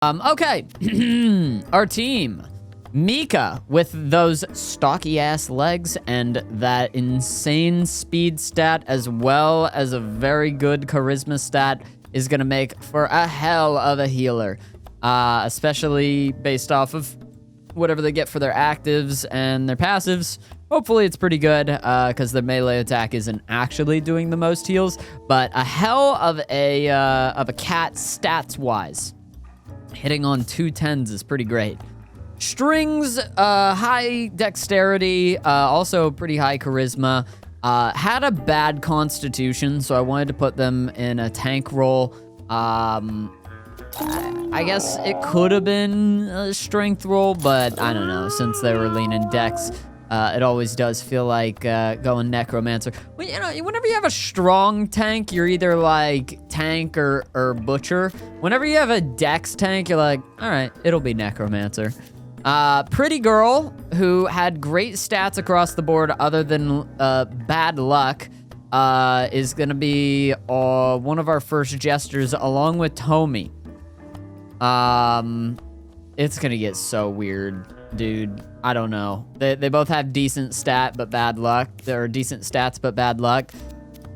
Okay. Our team. Mika with those stocky ass legs and that insane speed stat, as well as a very good charisma stat, is gonna make for a hell of a healer. Especially based off of whatever they get for their actives and their passives. Hopefully it's pretty good, because the melee attack isn't actually doing the most heals, but a hell of a cat stats-wise. Hitting on 2 10s is pretty great. Strings, high dexterity, also pretty high charisma. Had a bad constitution, so I wanted to put them in a tank role. I guess it could have been a strength roll, but I don't know. Since they were leaning dex, it always does feel like going necromancer. Well, you know, whenever you have a strong tank, you're either like tank or butcher. Whenever you have a dex tank, you're like, all right, it'll be necromancer. Pretty girl who had great stats across the board other than bad luck is gonna be one of our first jesters along with Tommy. It's gonna get so weird, dude. I don't know. They both have decent stat but bad luck. There are decent stats but bad luck.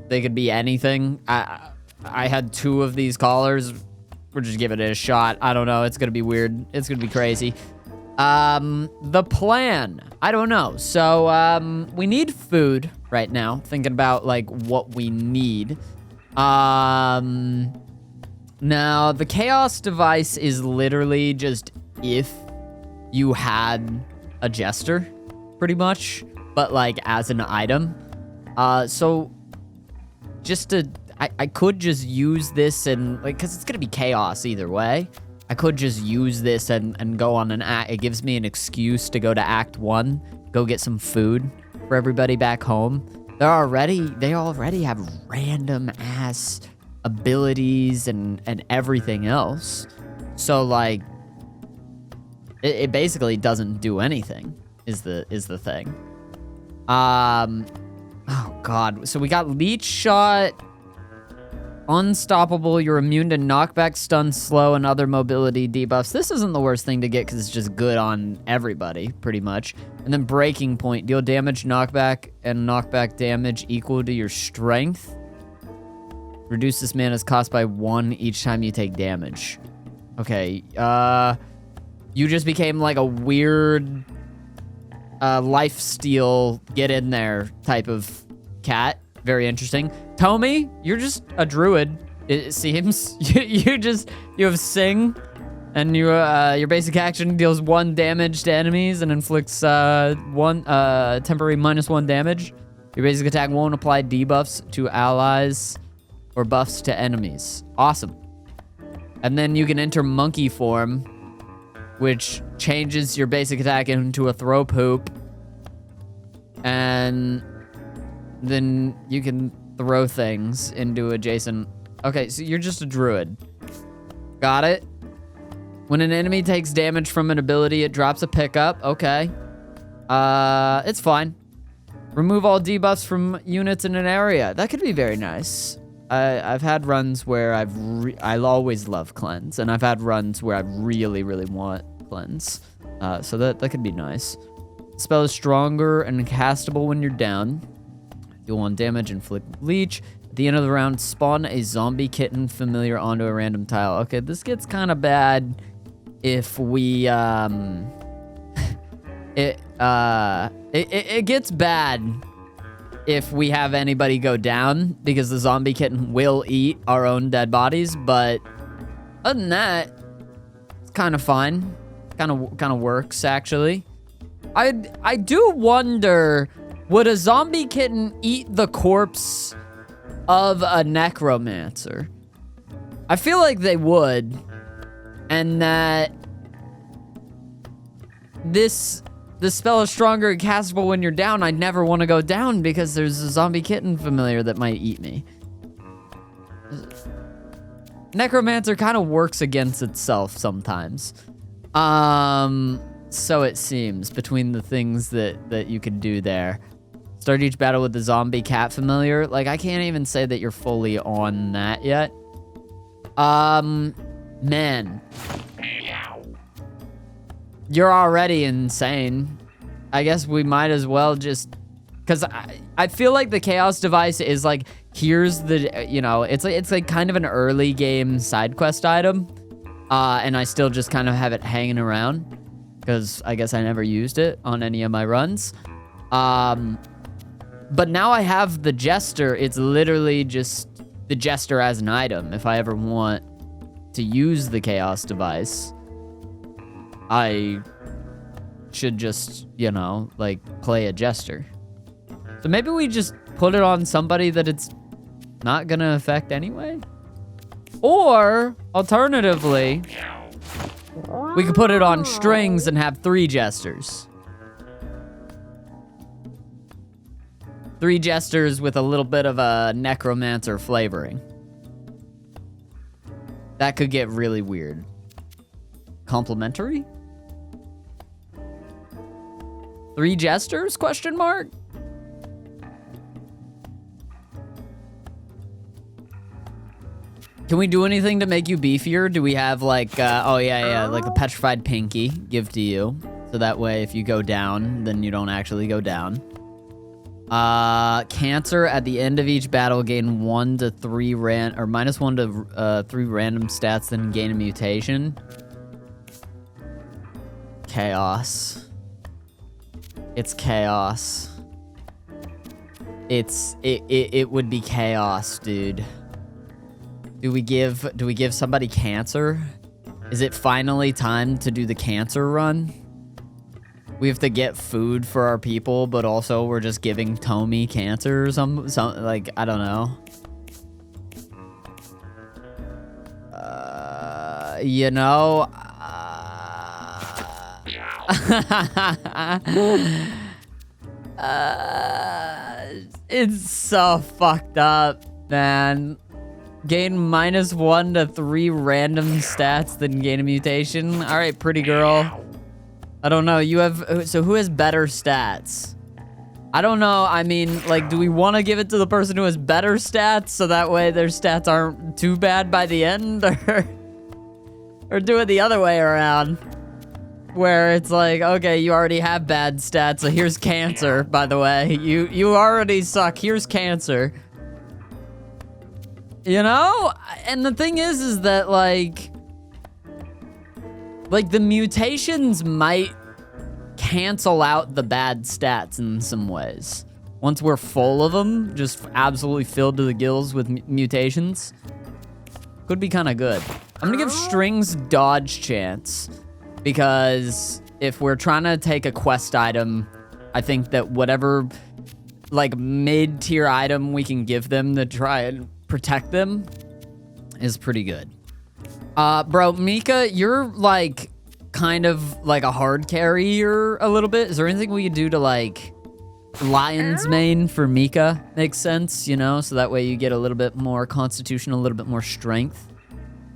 They could be anything. I had 2 of these callers. We'll just give it a shot. I don't know. It's gonna be weird. It's gonna be crazy. The plan. I don't know. So, we need food right now. Thinking about, like, what we need. Now, the chaos device is literally just if you had a jester, pretty much, but, like, as an item. So, just to... I could just use this and, like, because it's gonna be chaos either way. I could just use this and go on an act. It gives me an excuse to go to Act 1, go get some food for everybody back home. They already have random ass abilities and everything else. So like, it basically doesn't do anything. Is the thing. Oh god. So we got leech shot. Unstoppable, you're immune to knockback, stun, slow, and other mobility debuffs. This isn't the worst thing to get because it's just good on everybody, pretty much. And then breaking point, deal damage, knockback, and knockback damage equal to your strength. Reduce this mana's cost by 1 each time you take damage. Okay, you just became like a weird life steal, get in there type of cat. Very interesting. Tommy, you're just a druid, it seems. You have Sing, and your basic action deals 1 damage to enemies and inflicts temporary -1 damage. Your basic attack won't apply debuffs to allies or buffs to enemies. Awesome. And then you can enter monkey form, which changes your basic attack into a throw poop. And then you can throw things into adjacent... Okay, so you're just a druid. Got it. When an enemy takes damage from an ability, it drops a pickup. Okay. It's fine. Remove all debuffs from units in an area. That could be very nice. I've had runs where I always love cleanse, and I've had runs where I really, really want cleanse. So that could be nice. Spell is stronger and castable when you're down. Deal 1 damage, inflict leech. At the end of the round, spawn a zombie kitten familiar onto a random tile. Okay, this gets kind of bad if we, it gets bad if we have anybody go down, because the zombie kitten will eat our own dead bodies, but other than that, it's kind of fine. Kind of works, actually. I do wonder... Would a zombie kitten eat the corpse of a necromancer? I feel like they would. And that the spell is stronger and castable when you're down. I never want to go down because there's a zombie kitten familiar that might eat me. Necromancer kind of works against itself sometimes. So it seems, between the things that you could do there. Start each battle with the zombie cat familiar. Like, I can't even say that you're fully on that yet. Man. You're already insane. I guess we might as well just... Because I feel like the Chaos device is like, here's the, you know, it's like kind of an early game side quest item. And I still just kind of have it hanging around. Because I guess I never used it on any of my runs. But now I have the Jester. It's literally just the Jester as an item. If I ever want to use the Chaos device, I should just, you know, like play a Jester. So maybe we just put it on somebody that it's not gonna affect anyway? Or, alternatively, we could put it on strings and have 3 Jesters. 3 Jesters with a little bit of a necromancer flavoring. That could get really weird. Complimentary? 3 Jesters, question mark? Can we do anything to make you beefier? Do we have like, oh yeah, like a petrified pinky give to you. So that way if you go down, then you don't actually go down. Cancer at the end of each battle gain 1 to 3 minus 1 to 3 random stats, then gain a mutation. Chaos. It's chaos. It would be chaos, dude. Do we give somebody cancer? Is it finally time to do the cancer run? We have to get food for our people, but also we're just giving Tommy cancer or some like, I don't know. You know, it's so fucked up, man. Gain minus 1 to 3 random stats, then gain a mutation. All right, pretty girl. I don't know. You have, so who has better stats? I don't know. I mean, like, do we want to give it to the person who has better stats so that way their stats aren't too bad by the end, or do it the other way around, where it's like, okay, you already have bad stats, so here's cancer. By the way, you already suck. Here's cancer. You know? And the thing is that, like the mutations might cancel out the bad stats in some ways. Once we're full of them, just absolutely filled to the gills with mutations. Could be kind of good. I'm gonna give strings dodge chance, because if we're trying to take a quest item, I think that whatever, like, mid-tier item we can give them to try and protect them is pretty good. Bro, Mika, you're like kind of like a hard carrier a little bit. Is there anything we could do to like Lion's Mane for Mika? Makes sense, you know, so that way you get a little bit more constitution, a little bit more strength.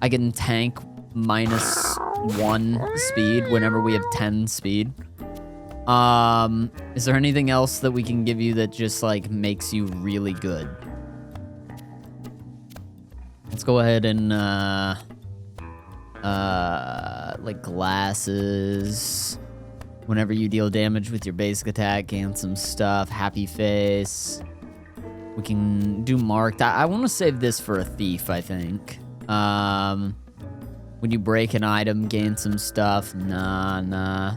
I can tank minus 1 speed whenever we have 10 speed. Is there anything else that we can give you that just like makes you really good? Let's go ahead and, like glasses. Whenever you deal damage with your basic attack, gain some stuff. Happy face. We can do marked. I want to save this for a thief, I think. When you break an item, gain some stuff. Nah.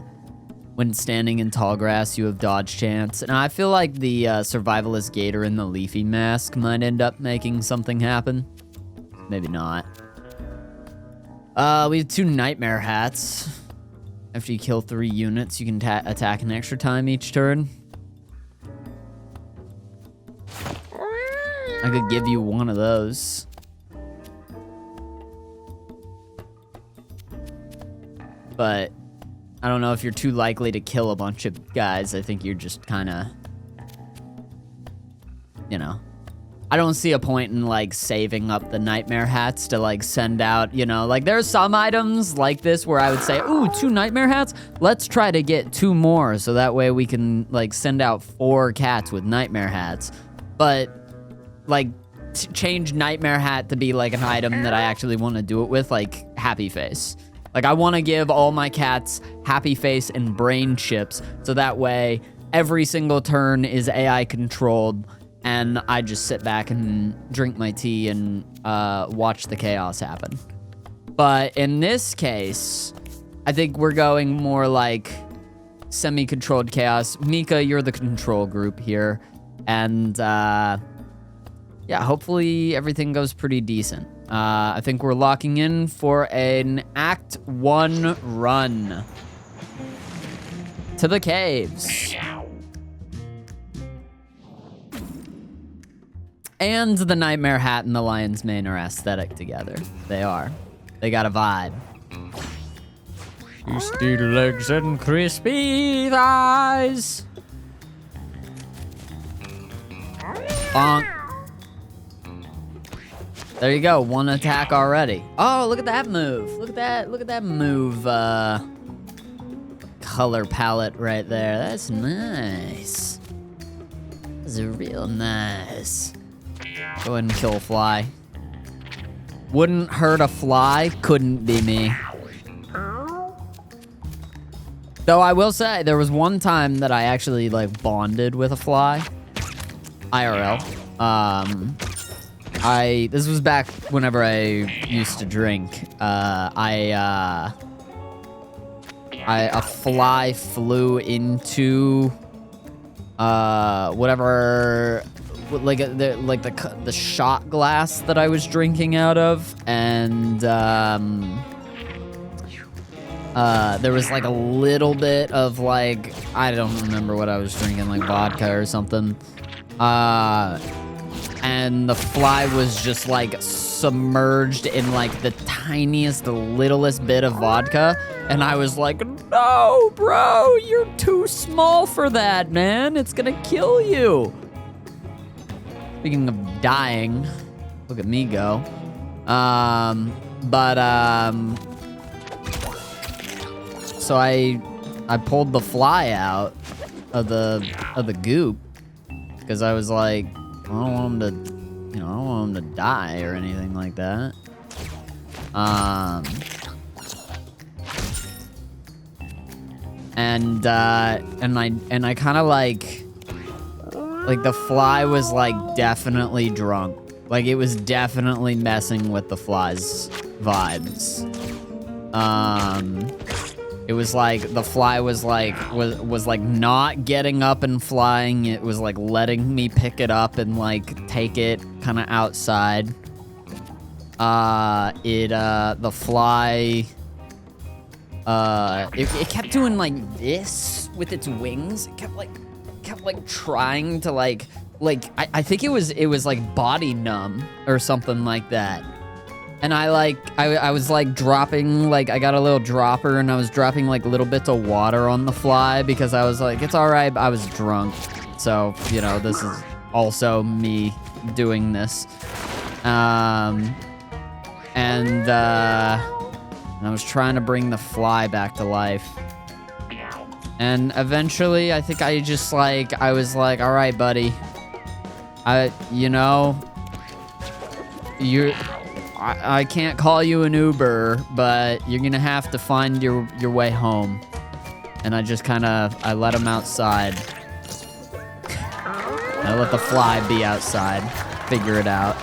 When standing in tall grass, you have dodge chance. And I feel like the survivalist gator and the leafy mask might end up making something happen. Maybe not. We have 2 nightmare hats. After you kill 3 units, you can attack an extra time each turn. I could give you one of those. But I don't know if you're too likely to kill a bunch of guys. I think you're just kind of, you know. I don't see a point in, like, saving up the nightmare hats to, like, send out, you know, like, there's some items like this where I would say, ooh, 2 nightmare hats? Let's try to get 2 more, so that way we can, like, send out 4 cats with nightmare hats. But, like, change nightmare hat to be, like, an item that I actually want to do it with, like, happy face. Like, I want to give all my cats happy face and brain chips, so that way every single turn is AI controlled, and I just sit back and drink my tea and watch the chaos happen. But in this case, I think we're going more like semi-controlled chaos. Mika, you're the control group here. And yeah, hopefully everything goes pretty decent. I think we're locking in for an Act 1 run to the caves. And the Nightmare Hat and the Lion's Mane are aesthetic together. They are. They got a vibe. Tasty legs and crispy thighs. Bonk. There you go, 1 attack already. Oh, look at that move. Look at that move, color palette right there. That's nice. That's real nice. Go ahead and kill a fly. Wouldn't hurt a fly, couldn't be me. Though I will say, there was one time that I actually, like, bonded with a fly. IRL. This was back whenever I used to drink. A fly flew into, whatever, like the shot glass that I was drinking out of, and there was like a little bit of like, I don't remember what I was drinking, like vodka or something, and the fly was just like submerged in like the tiniest, littlest bit of vodka, and I was like, no, bro, you're too small for that, man, it's gonna kill you. Speaking of dying, look at me go. So I pulled the fly out of the goop because I was like, I don't want him to, I don't want him to die or anything like that. And I kind of like the fly was like definitely drunk. Like it was definitely messing with the fly's vibes. It was like the fly was like not getting up and flying. It was like letting me pick it up and like take it kind of outside. The fly it kept doing like this with its wings. It kept like trying to like I think it was like body numb or something like that. And I was like dropping, like I got a little dropper and I was dropping like little bits of water on the fly because I was like, it's all right, I was drunk. So, this is also me doing this. And I was trying to bring the fly back to life. And eventually, I think I just I was like, all right, buddy. I can't call you an Uber, but you're gonna have to find your way home. And I just I let him outside. I let the fly be outside, figure it out.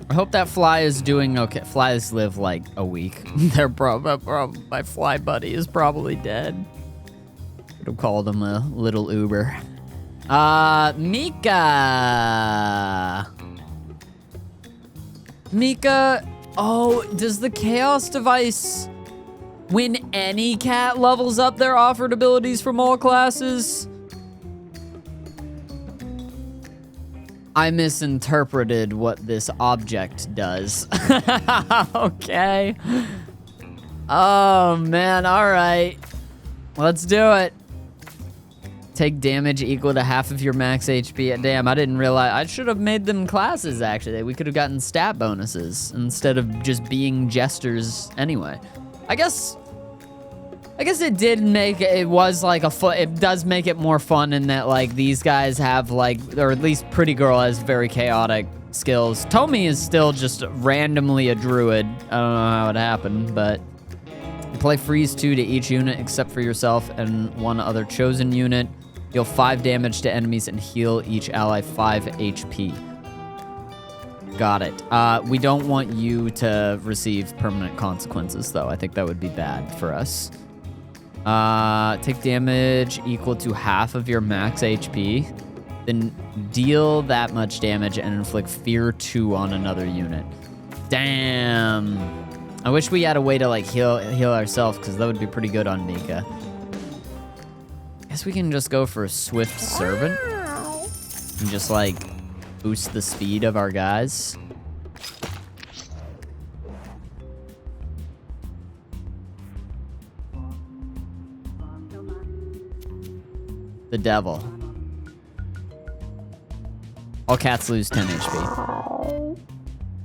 I hope that fly is doing okay. Flies live like a week. My fly buddy is probably dead. Would have called him a little Uber. Mika, oh, does the Chaos device, when any cat levels up their offered abilities from all classes? I misinterpreted what this object does. Okay. Oh, man, all right. Let's do it. Take damage equal to half of your max HP. Damn, I didn't realize. I should have made them classes, actually. We could have gotten stat bonuses instead of just being jesters anyway. I guess it did make it was like it does make it more fun in that like these guys have like, or at least Pretty Girl has very chaotic skills. Tomi is still just randomly a druid. I don't know how it happened, but play freeze 2 to each unit except for yourself and one other chosen unit. Deal 5 damage to enemies and heal each ally 5 HP. Got it. We don't want you to receive permanent consequences, though. I think that would be bad for us. Take damage equal to half of your max HP. Then deal that much damage and inflict fear 2 on another unit. Damn. I wish we had a way to like heal ourselves, because that would be pretty good on Nika. Guess we can just go for a Swift Servant and just like boost the speed of our guys. The devil. All cats lose 10 HP.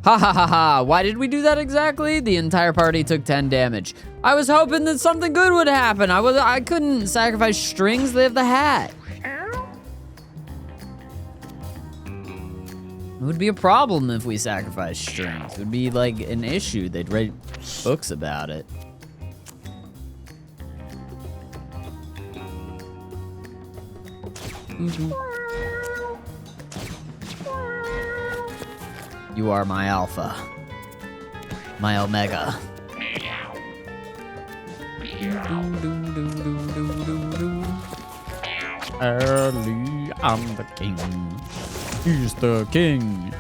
Ha ha ha ha. Why did we do that exactly? The entire party took 10 damage. I was hoping that something good would happen. I couldn't sacrifice strings. They have the hat. It would be a problem if we sacrificed strings. It would be like an issue. They'd write books about it. You are my alpha. My omega. Early, I'm the king. He's the king.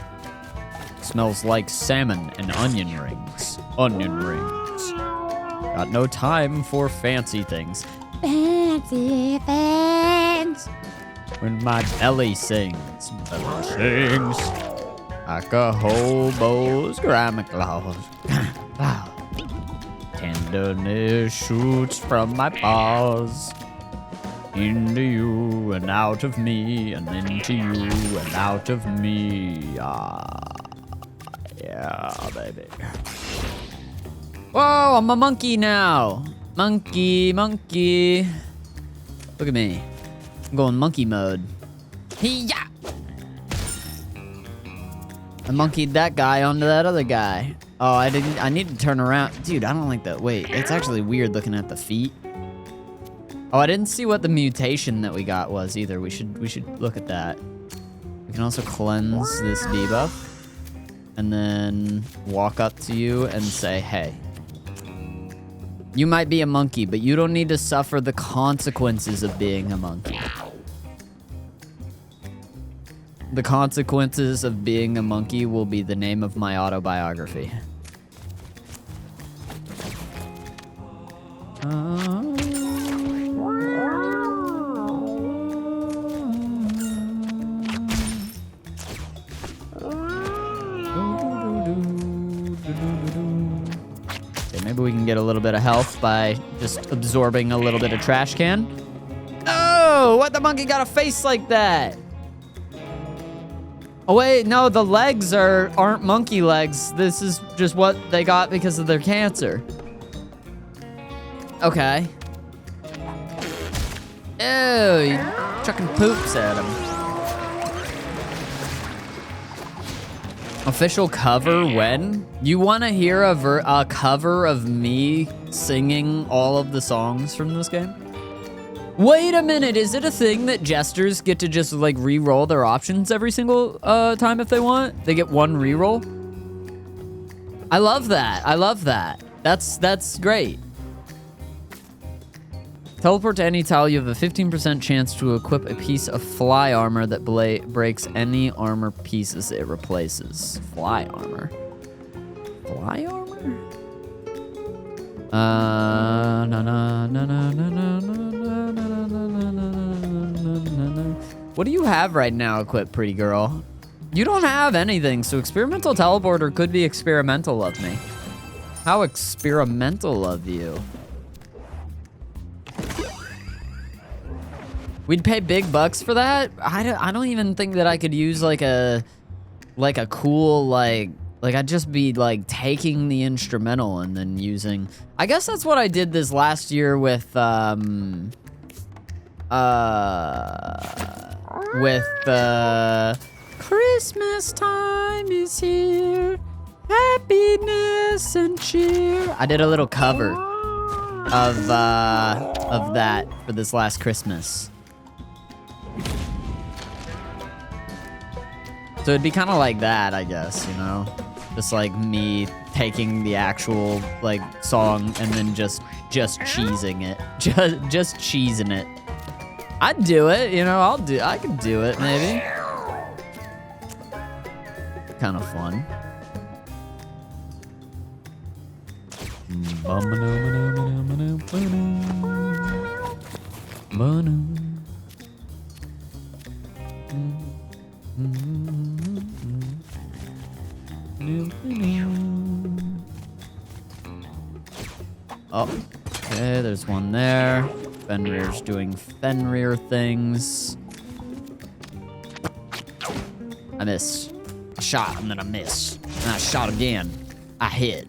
Smells like salmon and onion rings. Onion rings. Got no time for fancy things. Fancy things. When my belly sings, like a hobo's grandma claws. Tenderness shoots from my paws. Into you and out of me, and into you and out of me. Yeah, baby. Whoa, I'm a monkey now. Monkey. Look at me. I'm going monkey mode. Hee-ya! I monkeyed that guy onto that other guy. Oh, I need to turn around. Dude, I don't like that. Wait, it's actually weird looking at the feet. Oh, I didn't see what the mutation that we got was either. We should look at that. We can also cleanse this debuff. And then walk up to you and say, hey. You might be a monkey, but you don't need to suffer the consequences of being a monkey. The consequences of being a monkey will be the name of my autobiography. Okay, maybe we can get a little bit of health by just absorbing a little bit of trash can. Oh, what the monkey got a face like that? Oh wait, no, the legs aren't monkey legs. This is just what they got because of their cancer. Okay. Ew, you chucking poops at him. Official cover when? You want to hear a cover of me singing all of the songs from this game? Wait a minute, is it a thing that jesters get to just like re-roll their options every single time if they want? They get one re-roll? I love that. That's great. Teleport to any tile. You have a 15% chance to equip a piece of fly armor that breaks any armor pieces it replaces. Fly armor? Fly armor? What do you have right now equipped, pretty girl? You don't have anything, so experimental teleporter could be experimental of me. How experimental of you. We'd pay big bucks for that? I don't even think that I could use like a cool like I'd just be like taking the instrumental and then using. I guess that's what I did this last year with Christmas time is here. Happiness and cheer. I did a little cover of that for this last Christmas. So it'd be kind of like that, I guess, you know? Just like me taking the actual like song and then just cheesing it. Just cheesing it. I'd do it, you know, I could do it maybe. Kind of fun. Oh, okay, there's one there. Fenrir's doing Fenrir things. I missed. I shot and then I missed. And I shot again. I hit.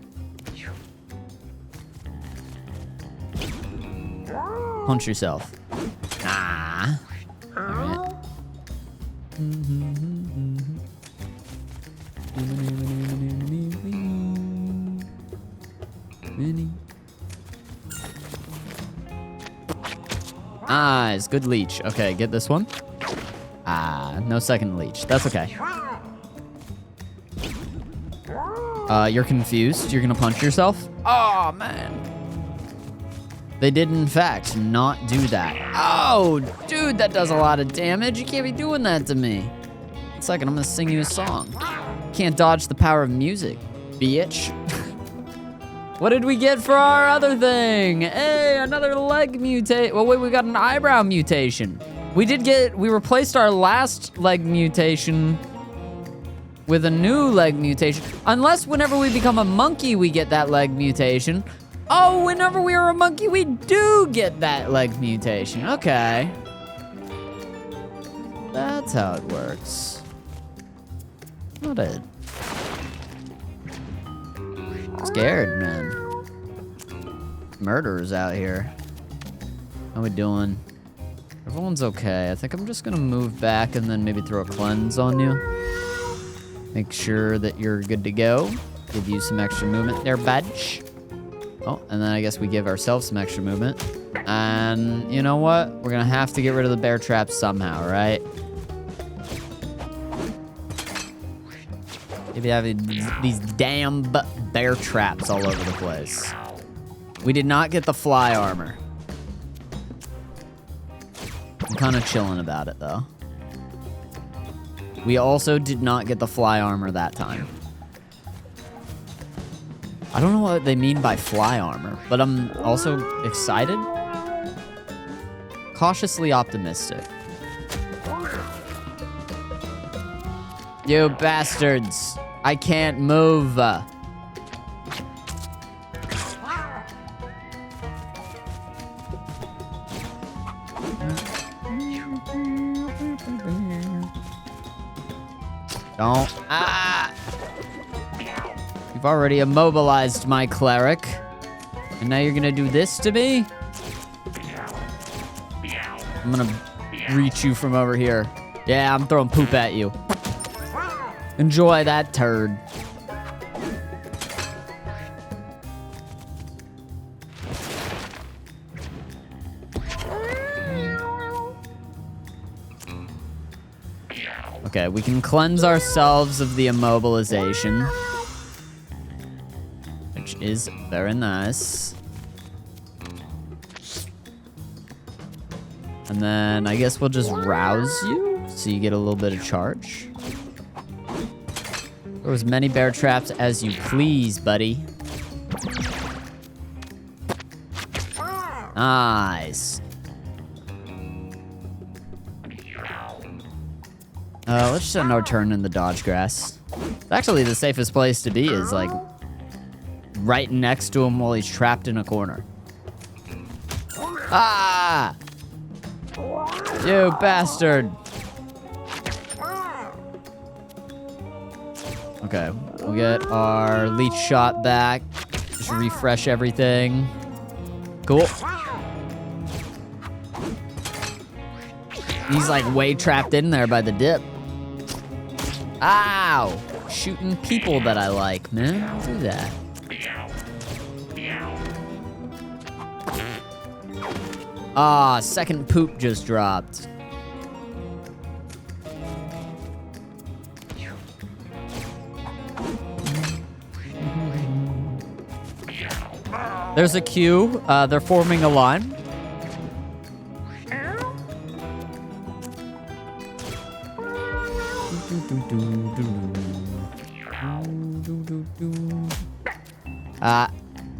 Punch yourself. Ah. Alright. Nice, good leech. Okay, get this one. Ah, no second leech. That's okay. You're confused. You're gonna punch yourself? Oh, man. They did, in fact, not do that. Oh, dude, that does a lot of damage. You can't be doing that to me. One second, I'm gonna sing you a song. Can't dodge the power of music, bitch. What did we get for our other thing? Hey, another leg mutate. Well, wait, we got an eyebrow mutation. We replaced our last leg mutation with a new leg mutation. Unless whenever we become a monkey, we get that leg mutation. Oh, whenever we are a monkey, we do get that leg mutation. Okay. That's how it works. Not it. Scared, man. Murderers out here. How we doing? Everyone's okay. I think I'm just gonna move back and then maybe throw a cleanse on you. Make sure that you're good to go. Give you some extra movement there, badge. Oh, and then I guess we give ourselves some extra movement. And you know what? We're gonna have to get rid of the bear traps somehow, right? Maybe having these damn bear traps all over the place. We did not get the fly armor. I'm kind of chilling about it, though. We also did not get the fly armor that time. I don't know what they mean by fly armor, but I'm also excited. Cautiously optimistic. You bastards. I can't move. Don't. Ah! You've already immobilized my cleric. And now you're gonna do this to me? I'm gonna reach you from over here. Yeah, I'm throwing poop at you. Enjoy that turd. Okay, we can cleanse ourselves of the immobilization, which is very nice. And then I guess we'll just rouse you so you get a little bit of charge. Throw as many bear traps as you please, buddy. Nice. Let's just end our turn in the dodge grass. Actually, the safest place to be is like right next to him while he's trapped in a corner. Ah! You bastard! Okay, we'll get our leech shot back. Just refresh everything. Cool. He's like way trapped in there by the dip. Ow! Shooting people that I like, man. Don't do that. Ah, second poop just dropped. There's a queue. They're forming a line.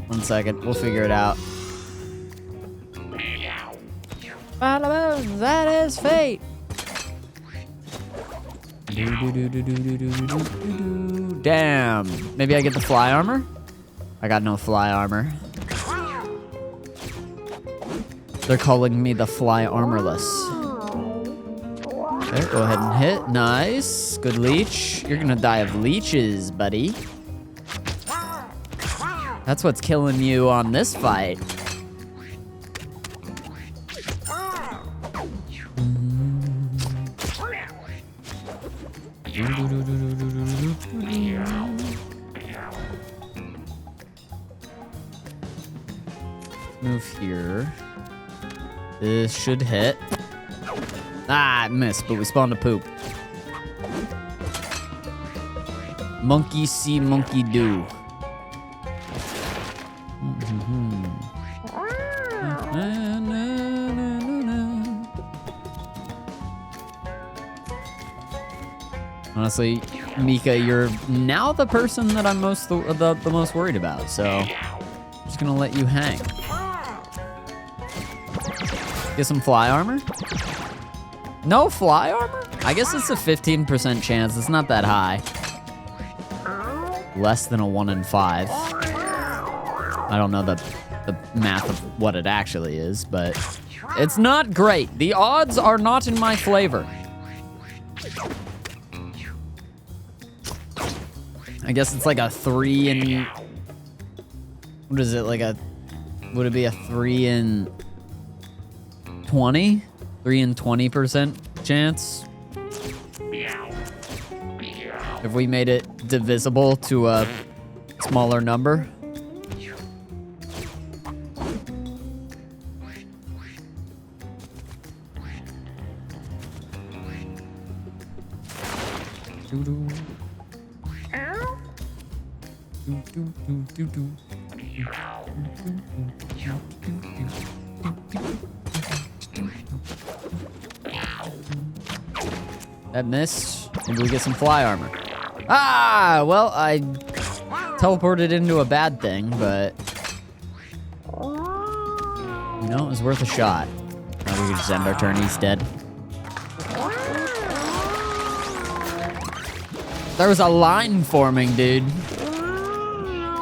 One second. We'll figure it out. That is fate. Damn. Maybe I get the fly armor? I got no fly armor. They're calling me the fly armorless. Okay, go ahead and hit. Nice. Good leech. You're gonna die of leeches, buddy. That's what's killing you on this fight. Move here. This should hit. Ah, I missed, but we spawned a poop. Monkey see, monkey do. Honestly, Mika, you're now the person that I'm the most worried about, so I'm just gonna let you hang. Get some fly armor? No fly armor? I guess it's a 15% chance. It's not that high. Less than a 1 in 5. I don't know the math of what it actually is, but it's not great. The odds are not in my flavor. I guess it's like a 3 in... What is it, like a... Would it be a 3 in 20? 3 in 20% chance? If we made it divisible to a smaller number? That missed. Maybe we get some fly armor. Ah, well, I teleported into a bad thing, but you know, it was worth a shot. Now we can just end our turn. He's dead. There was a line forming, dude.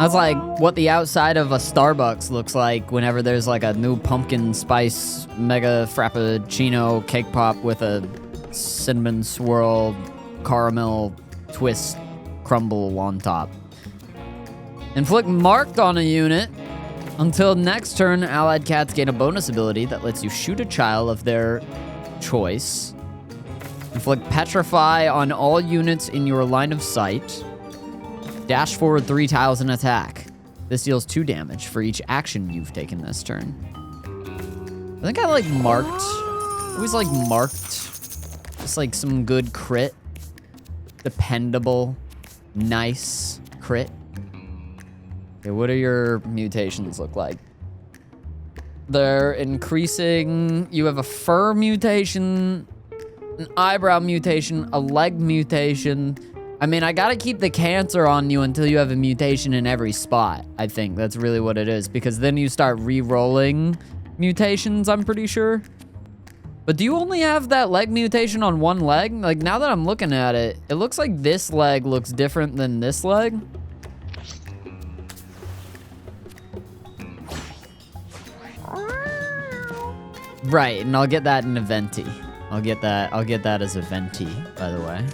That's like what the outside of a Starbucks looks like whenever there's like a new pumpkin spice mega frappuccino cake pop with a cinnamon swirl caramel twist crumble on top. Inflict marked on a unit. Until next turn, allied cats gain a bonus ability that lets you shoot a child of their choice. Inflict petrify on all units in your line of sight. Dash forward 3 tiles and attack. This deals 2 damage for each action you've taken this turn. I think I like marked. Always like marked. Just like some good crit. Dependable, nice crit. Okay, what do your mutations look like? They're increasing. You have a fur mutation, an eyebrow mutation, a leg mutation. I mean, I gotta keep the cancer on you until you have a mutation in every spot. I think that's really what it is, because then you start re-rolling mutations, I'm pretty sure. But do you only have that leg mutation on one leg? Like, now that I'm looking at it, it looks like this leg looks different than this leg. Right, and I'll get that in a venti. I'll get that as a venti, by the way.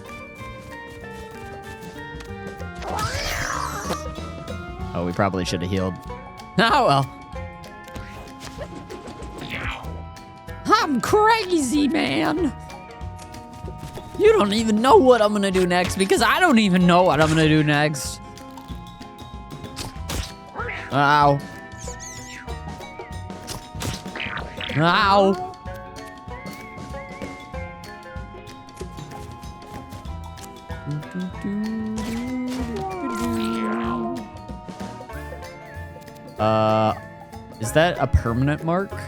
Oh, we probably should have healed. Oh, well. I'm crazy, man. You don't even know what I'm gonna do next because I don't even know what I'm gonna do next. Ow. Ow. Is that a permanent mark? I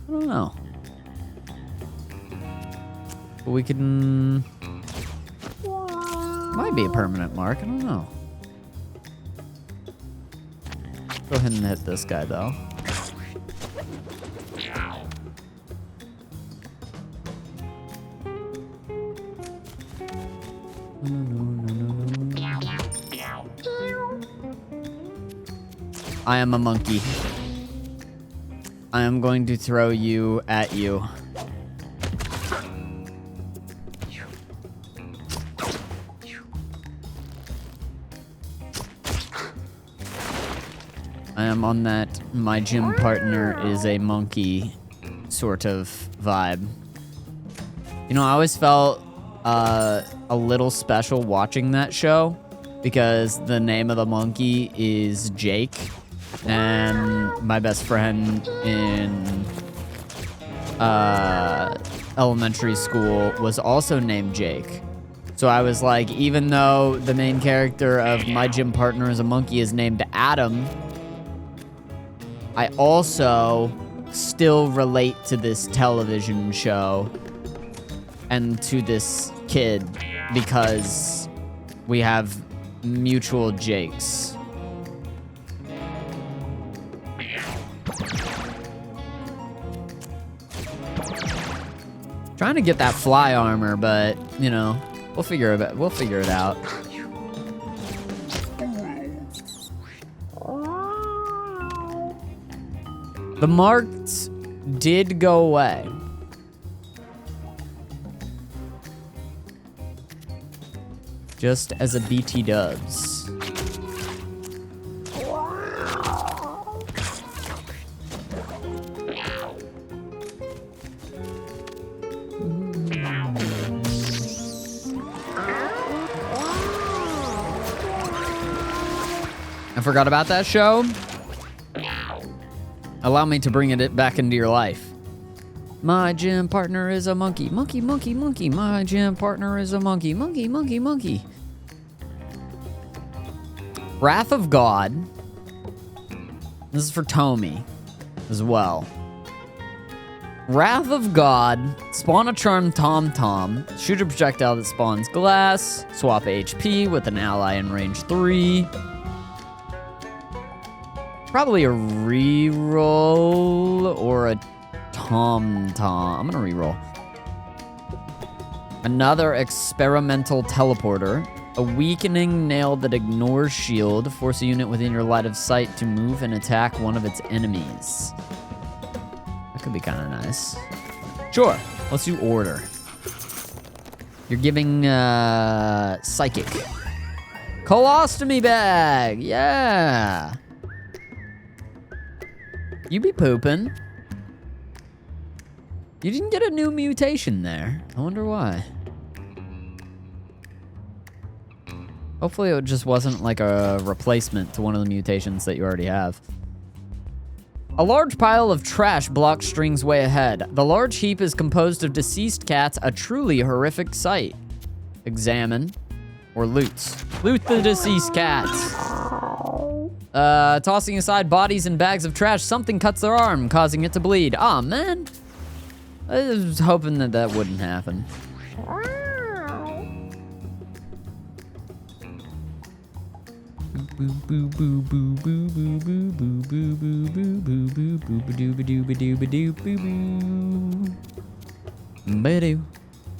don't know. But we can... Might be a permanent mark, I don't know. Go ahead and hit this guy, though. I am a monkey. I am going to throw you at you. I am on that my gym partner is a monkey sort of vibe. You know, I always felt a little special watching that show because the name of the monkey is Jake. And my best friend in elementary school was also named Jake. So I was like, even though the main character of My Gym Partner is a Monkey is named Adam, I also still relate to this television show and to this kid because we have mutual Jakes. Trying to get that fly armor, but you know, we'll figure it out. The marks did go away. Just as a BT does. I forgot about that show. Allow me to bring it back into your life. My gym partner is a monkey. Monkey, monkey, monkey. My gym partner is a monkey. Monkey, monkey, monkey. Wrath of God. This is for Tommy as well. Wrath of God. Spawn a charmed Tom-Tom. Shoot a projectile that spawns glass. Swap HP with an ally in range 3. Probably a reroll or a Tom-Tom. I'm gonna reroll. Another experimental teleporter. A weakening nail that ignores shield. Force a unit within your line of sight to move and attack one of its enemies. That could be kind of nice. Sure, let's do order. You're giving psychic. Colostomy bag, yeah. You be pooping. You didn't get a new mutation there. I wonder why. Hopefully it just wasn't like a replacement to one of the mutations that you already have. A large pile of trash blocks String's way ahead. The large heap is composed of deceased cats, a truly horrific sight. Examine or loot. Loot the deceased cats. Tossing aside bodies and bags of trash, something cuts their arm, causing it to bleed. Aw, man. I was hoping that that wouldn't happen.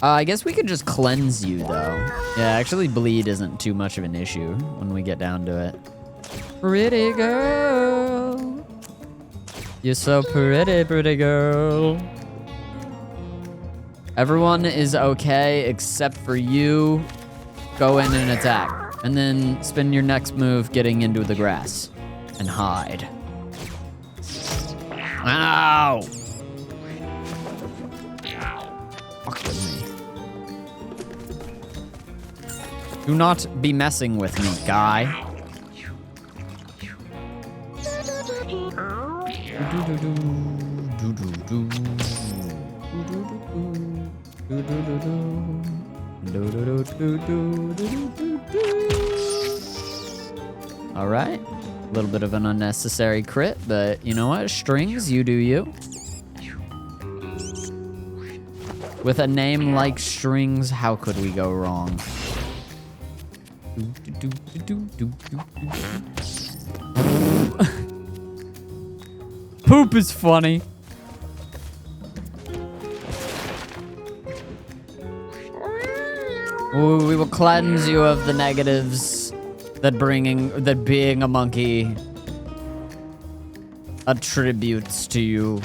I guess we could just cleanse you, though. Yeah, actually, bleed isn't too much of an issue when we get down to it. Pretty girl. You're so pretty, pretty girl. Everyone is okay except for you. Go in and attack. And then spend your next move getting into the grass. And hide. Ow! Do not be messing with me, guy. All right. A little bit of an unnecessary crit, but you know what? Strings, you do you. With a name like Strings, how could we go wrong? Poop is funny. We will cleanse you of the negatives that being a monkey attributes to you.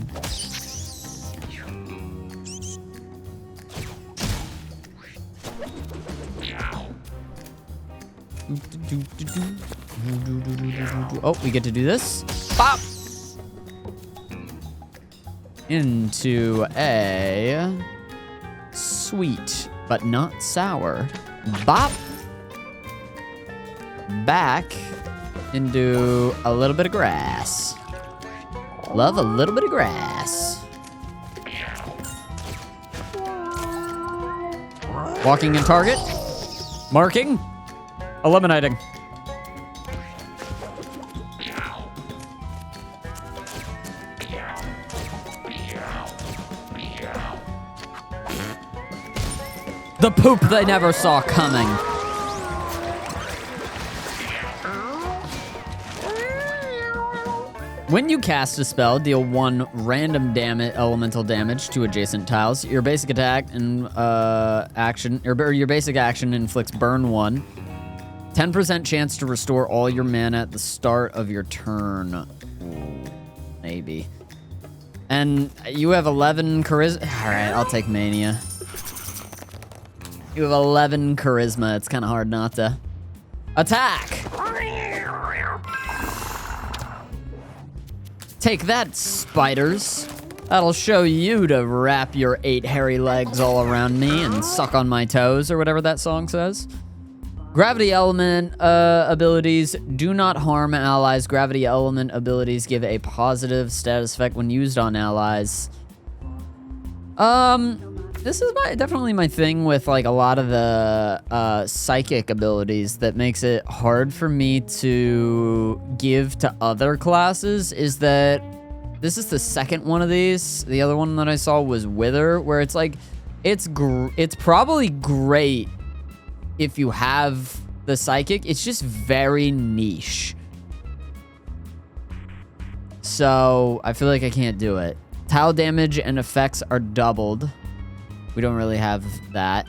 Oh, we get to do this. Pop! Into a sweet, but not sour. Bop! Back into a little bit of grass. Love a little bit of grass. Walking in target. Marking. Eliminating. The poop they never saw coming. When you cast a spell, deal 1 random elemental damage to adjacent tiles. Your basic attack and your basic action inflicts burn 1. 10% chance to restore all your mana at the start of your turn. Ooh, maybe. And you have 11 charisma. All right, I'll take mania. You have 11 charisma. It's kind of hard not to. Attack! Take that, spiders. That'll show you to wrap your 8 hairy legs all around me and suck on my toes, or whatever that song says. Gravity element abilities do not harm allies. Gravity element abilities give a positive status effect when used on allies. This is definitely my thing with like a lot of the psychic abilities that makes it hard for me to give to other classes, is that this is the second one of these. The other one that I saw was Wither, where it's like, it's probably great if you have the psychic. It's just very niche. So I feel like I can't do it. Tile damage and effects are doubled. We don't really have that.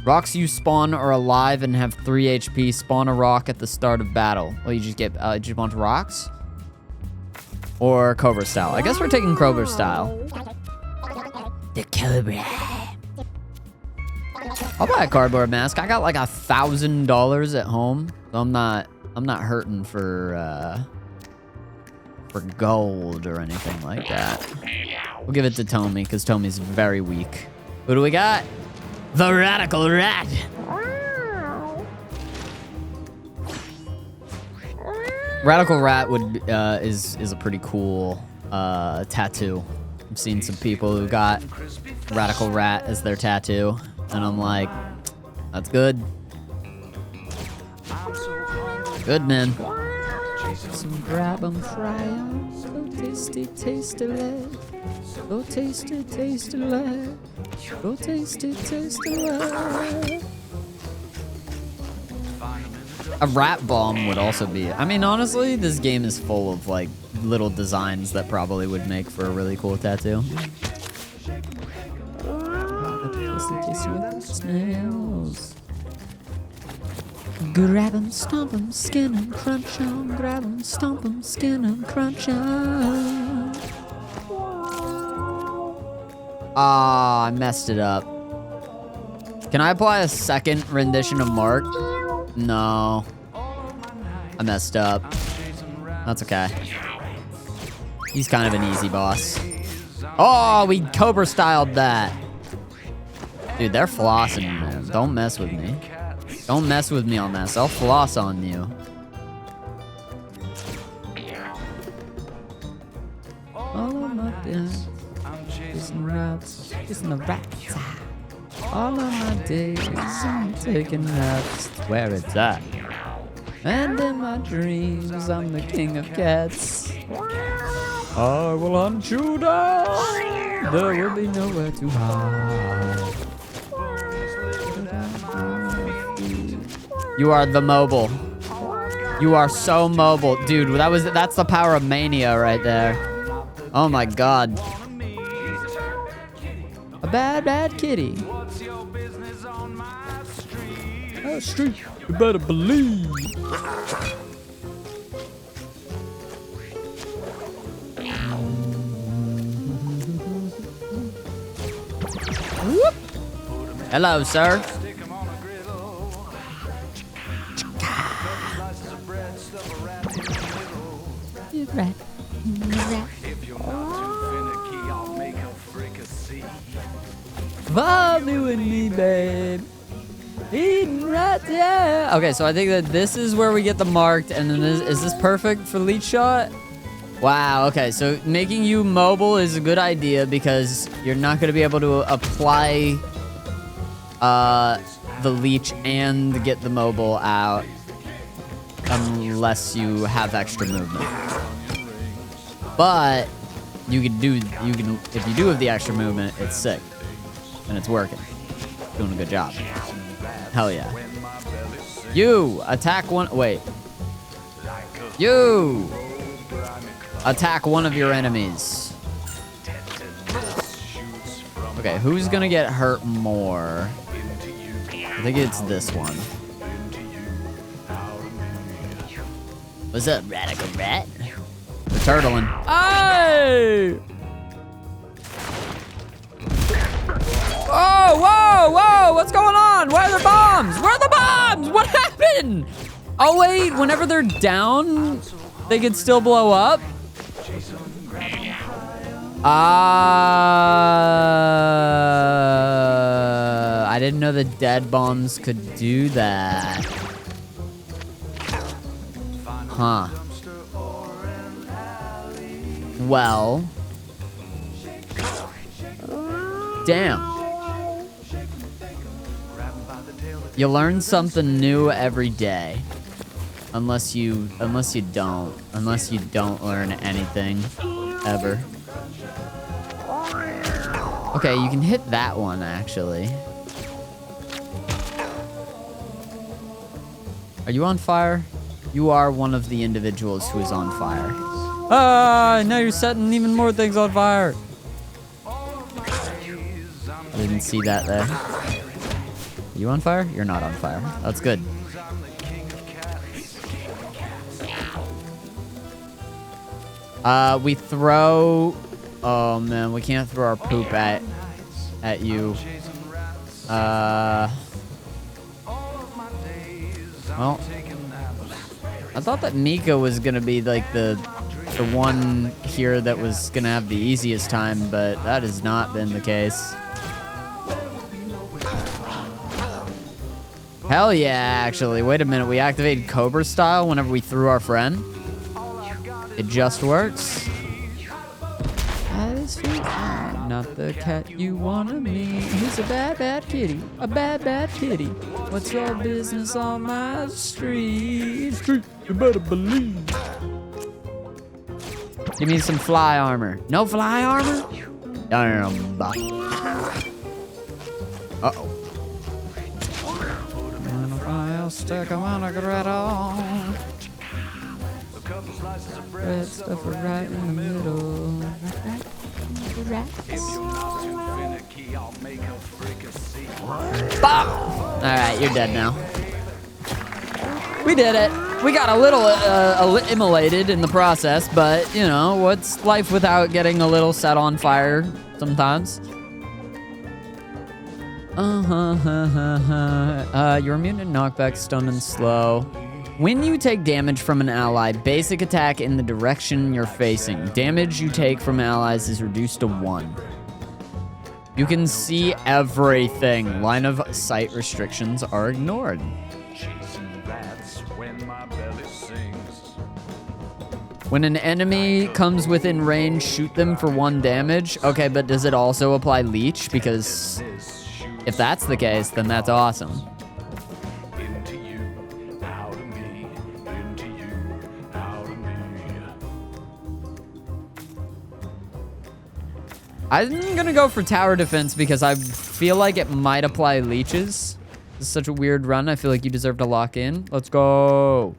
Rocks you spawn are alive and have 3 HP. Spawn a rock at the start of battle. Well, you just get just want rocks? Or Cobra style. I guess we're taking Cobra style. The Cobra. I'll buy a cardboard mask. I got like $1,000 at home. So I'm not hurting for gold or anything like that. We'll give it to Tommy, because Tommy's very weak. Who do we got? The Radical Rat. Radical Rat is a pretty cool tattoo. I've seen some people who got Radical Rat as their tattoo, and I'm like, that's good. Good, man. Some grab 'em, fry 'em, so tasty, tasty leg. Go tasty, tasty leg. Go tasty, tasty leg. A rat bomb would also be. I mean, honestly, this game is full of like little designs that probably would make for a really cool tattoo. Snails. Grab 'em, stomp 'em, skin 'em, crunch 'em. Grab 'em, stomp 'em, skin 'em, crunch 'em. Ah, I messed it up. Can I apply a second rendition of Mark? No. I messed up. That's okay. He's kind of an easy boss. Oh, we Cobra styled that. Dude, they're flossing, man. Don't mess with me. Don't mess with me on this. I'll floss on you. All of my days, chasing rats, chasing the rats. All of my days, I'm taking naps. Where it's at. And in my dreams, I'm the king of cats. I will hunt you down. There will be nowhere to hide. You are the mobile. You are so mobile. Dude, that's the power of mania right there. Oh my god. A bad, bad kitty. Oh, street. You better believe. Whoop. Hello, sir. Rat. Vibe you and me, babe. Eating rats, yeah. Okay, so I think that this is where we get the marked, and then is this perfect for leech shot? Wow, okay, so making you mobile is a good idea because you're not going to be able to apply the leech and get the mobile out unless you have extra movement. But if you do have the extra movement, it's sick. And it's working. Doing a good job. Hell yeah. You attack one, wait. You attack one of your enemies. Okay, who's gonna get hurt more? I think it's this one. What's up, radical rat? We're turtling. Hey! Oh, whoa, whoa, what's going on? Where are the bombs? Where are the bombs? What happened? Oh, wait, whenever they're down, they could still blow up? I didn't know the dead bombs could do that. Huh. Well. Damn. You learn something new every day. Unless you don't learn anything ever. Okay, you can hit that one actually. Are you on fire? You are one of the individuals who is on fire. Ah, now you're setting even more things on fire. I didn't see that there. Are you on fire? You're not on fire. That's good. We throw... Oh, man. We can't throw our poop at you. Well... I thought that Mika was going to be, like, the one here that was going to have the easiest time, but that has not been the case. Hell yeah, actually. Wait a minute. We activated Cobra style whenever we threw our friend. It just works. I'm not the cat you wanna meet. He's a bad, bad kitty. A bad, bad kitty. What's your business on my street? Street, you better believe. Give me some fly armor. No fly armor? Uh-oh. I'll stick 'em on a griddle. Red stuff right in the middle. Bop! Alright, you're dead now. We did it. We got a little immolated in the process, but, you know, what's life without getting a little set on fire sometimes? You're immune to knockback, stun, and slow. When you take damage from an ally, basic attack in the direction you're facing. Damage you take from allies is reduced to 1. You can see everything. Line of sight restrictions are ignored. When an enemy comes within range, shoot them for 1 damage. Okay, but does it also apply leech? Because if that's the case, then that's awesome. Into you, out of me. Into you, out of me. I'm gonna go for tower defense because I feel like it might apply leeches. This is such a weird run. I feel like you deserve to lock in. Let's go.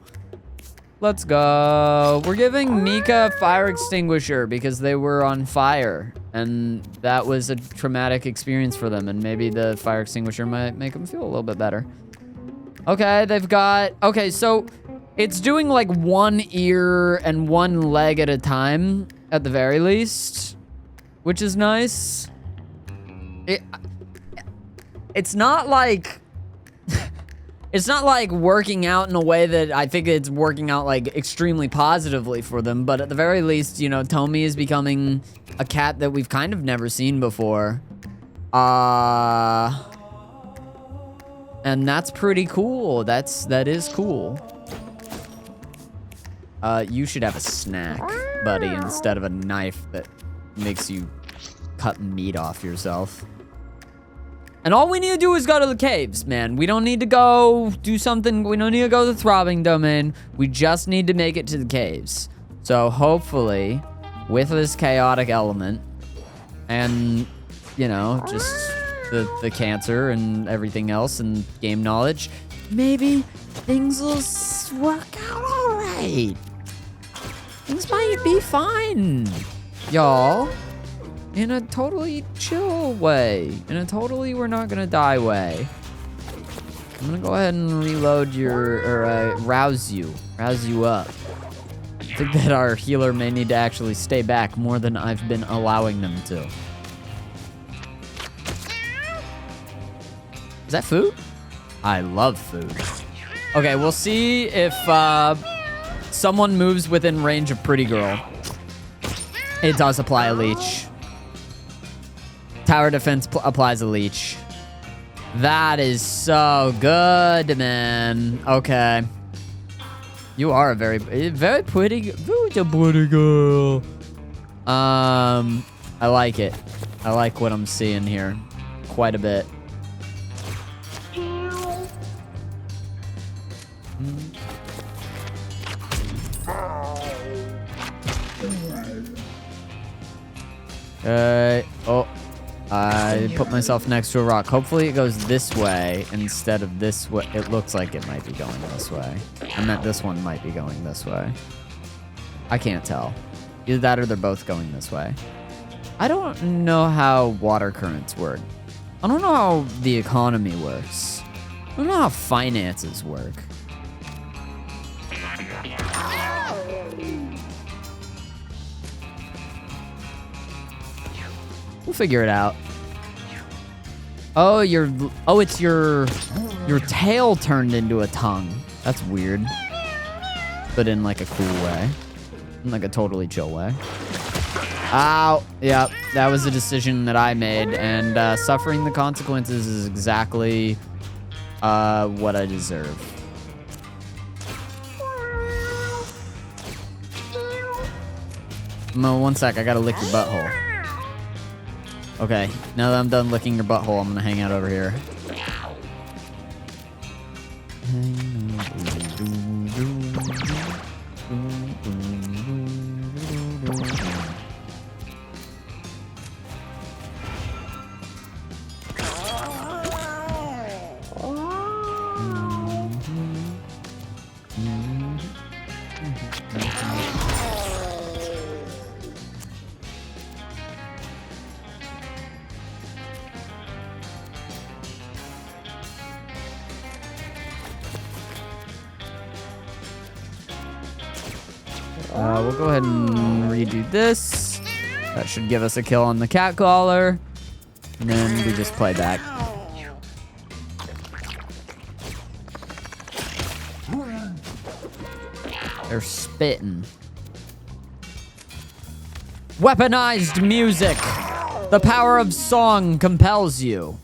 Let's go. We're giving Mika fire extinguisher because they were on fire. And that was a traumatic experience for them. And maybe the fire extinguisher might make them feel a little bit better. Okay, they've got... Okay, so it's doing like 1 ear and 1 leg at a time at the very least, which is nice. It's not like... It's not like working out in a way that I think it's working out like extremely positively for them, but at the very least, you know, Tomi is becoming a cat that we've kind of never seen before. And that's pretty cool. That is cool. You should have a snack, buddy, instead of a knife that makes you cut meat off yourself. And all we need to do is go to the caves, man. We don't need to go do something. We don't need to go to the throbbing domain. We just need to make it to the caves. So hopefully, with this chaotic element, and, you know, just the cancer and everything else and game knowledge, maybe things will work out all right. Things might be fine, y'all. In a totally chill way. In a totally we're not gonna die way. I'm gonna go ahead and reload or rouse you up. I think that our healer may need to actually stay back more than I've been allowing them to. Is that food? I love food. Okay, we'll see if someone moves within range of Pretty Girl. It does apply a leech. Tower defense applies a leech. That is so good, man. Okay. You are a very pretty girl. I like it. I like what I'm seeing here quite a bit. Oh. I put myself next to a rock. Hopefully it goes this way instead of this way. It looks like it might be going this way. I meant this one might be going this way. I can't tell. Either that or they're both going this way. I don't know how water currents work. I don't know how the economy works. I don't know how finances work. We'll figure it out. Oh, it's your tail turned into a tongue. That's weird. But in like a cool way. In like a totally chill way. Ow. Yep, that was a decision that I made, and suffering the consequences is exactly what I deserve. Mo, 1 sec, I gotta lick your butthole. Okay, now that I'm done licking your butthole, I'm gonna hang out over here. We'll go ahead and redo this. That should give us a kill on the cat caller. And then we just play back. They're spitting. Weaponized music. The power of song compels you.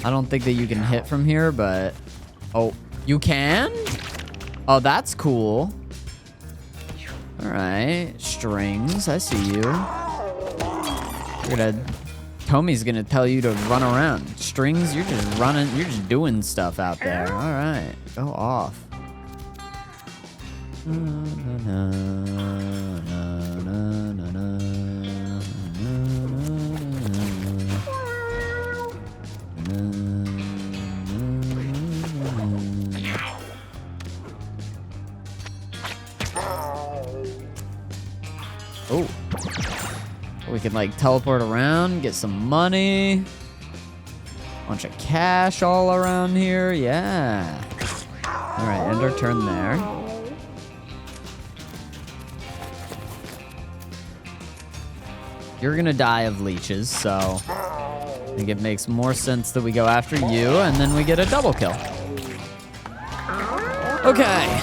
I don't think that you can hit from here, but... Oh, you can? Oh, that's cool. All right, strings. I see you. Tommy's gonna tell you to run around. Strings, you're just running. You're just doing stuff out there. All right, go off. Oh, we can like teleport around, get some money, bunch of cash all around here. Yeah. All right, end our turn there. You're gonna die of leeches, so I think it makes more sense that we go after you, and then we get a double kill. Okay.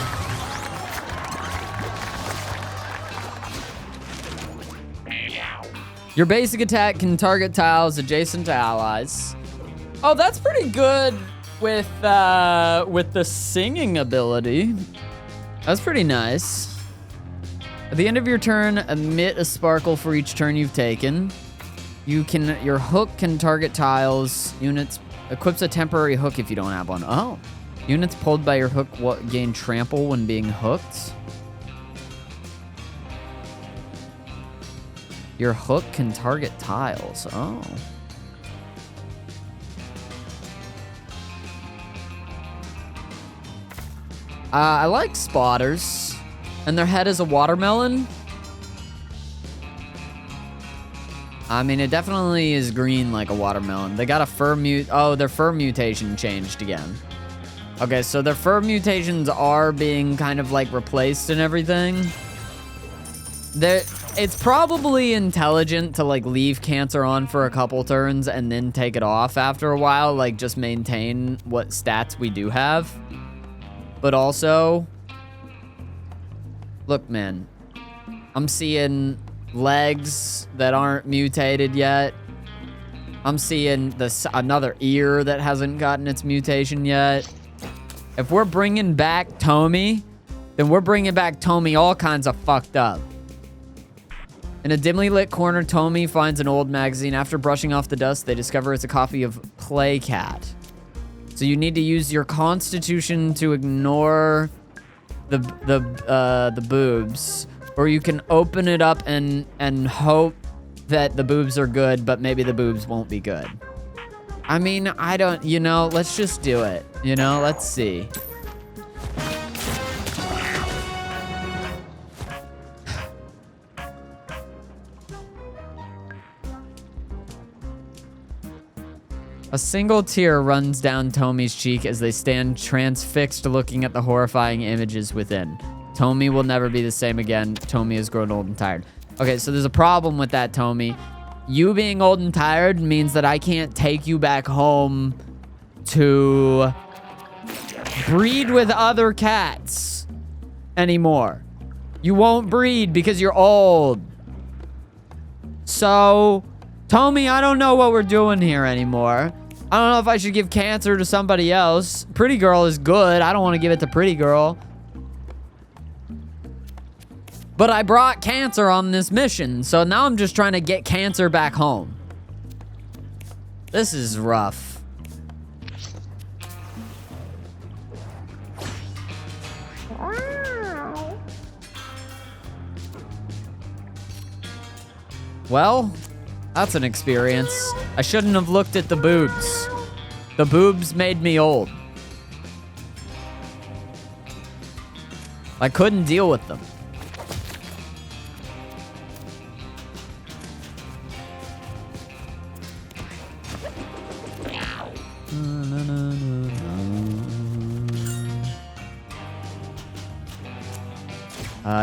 Your basic attack can target tiles adjacent to allies. Oh, that's pretty good with the singing ability. That's pretty nice. At the end of your turn, emit a sparkle for each turn you've taken. Your hook can target tiles. Units equips a temporary hook if you don't have one. Oh. Units pulled by your hook gain trample when being hooked. Your hook can target tiles. Oh. I like spotters. And their head is a watermelon. I mean, it definitely is green like a watermelon. They got a fur their fur mutation changed again. Okay, so their fur mutations are being kind of like replaced and everything. It's probably intelligent to like leave cancer on for a couple turns and then take it off after a while, like just maintain what stats we do have. But also, look, man, I'm seeing legs that aren't mutated yet. I'm seeing another ear that hasn't gotten its mutation yet. If we're bringing back Tommy, then we're bringing back Tommy all kinds of fucked up. In a dimly lit corner, Tommy finds an old magazine. After brushing off the dust, they discover it's a copy of Playcat. So you need to use your constitution to ignore the boobs, or you can open it up and hope that the boobs are good, but maybe the boobs won't be good. I mean, I don't, let's just do it. Let's see. A single tear runs down Tommy's cheek as they stand transfixed looking at the horrifying images within. Tommy will never be the same again. Tommy has grown old and tired. Okay, so there's a problem with that, Tommy. You being old and tired means that I can't take you back home to breed with other cats anymore. You won't breed because you're old. So, Tommy, I don't know what we're doing here anymore. I don't know if I should give cancer to somebody else. Pretty Girl is good. I don't want to give it to Pretty Girl. But I brought cancer on this mission, so now I'm just trying to get cancer back home. This is rough. Well, that's an experience. I shouldn't have looked at the boobs. The boobs made me old. I couldn't deal with them.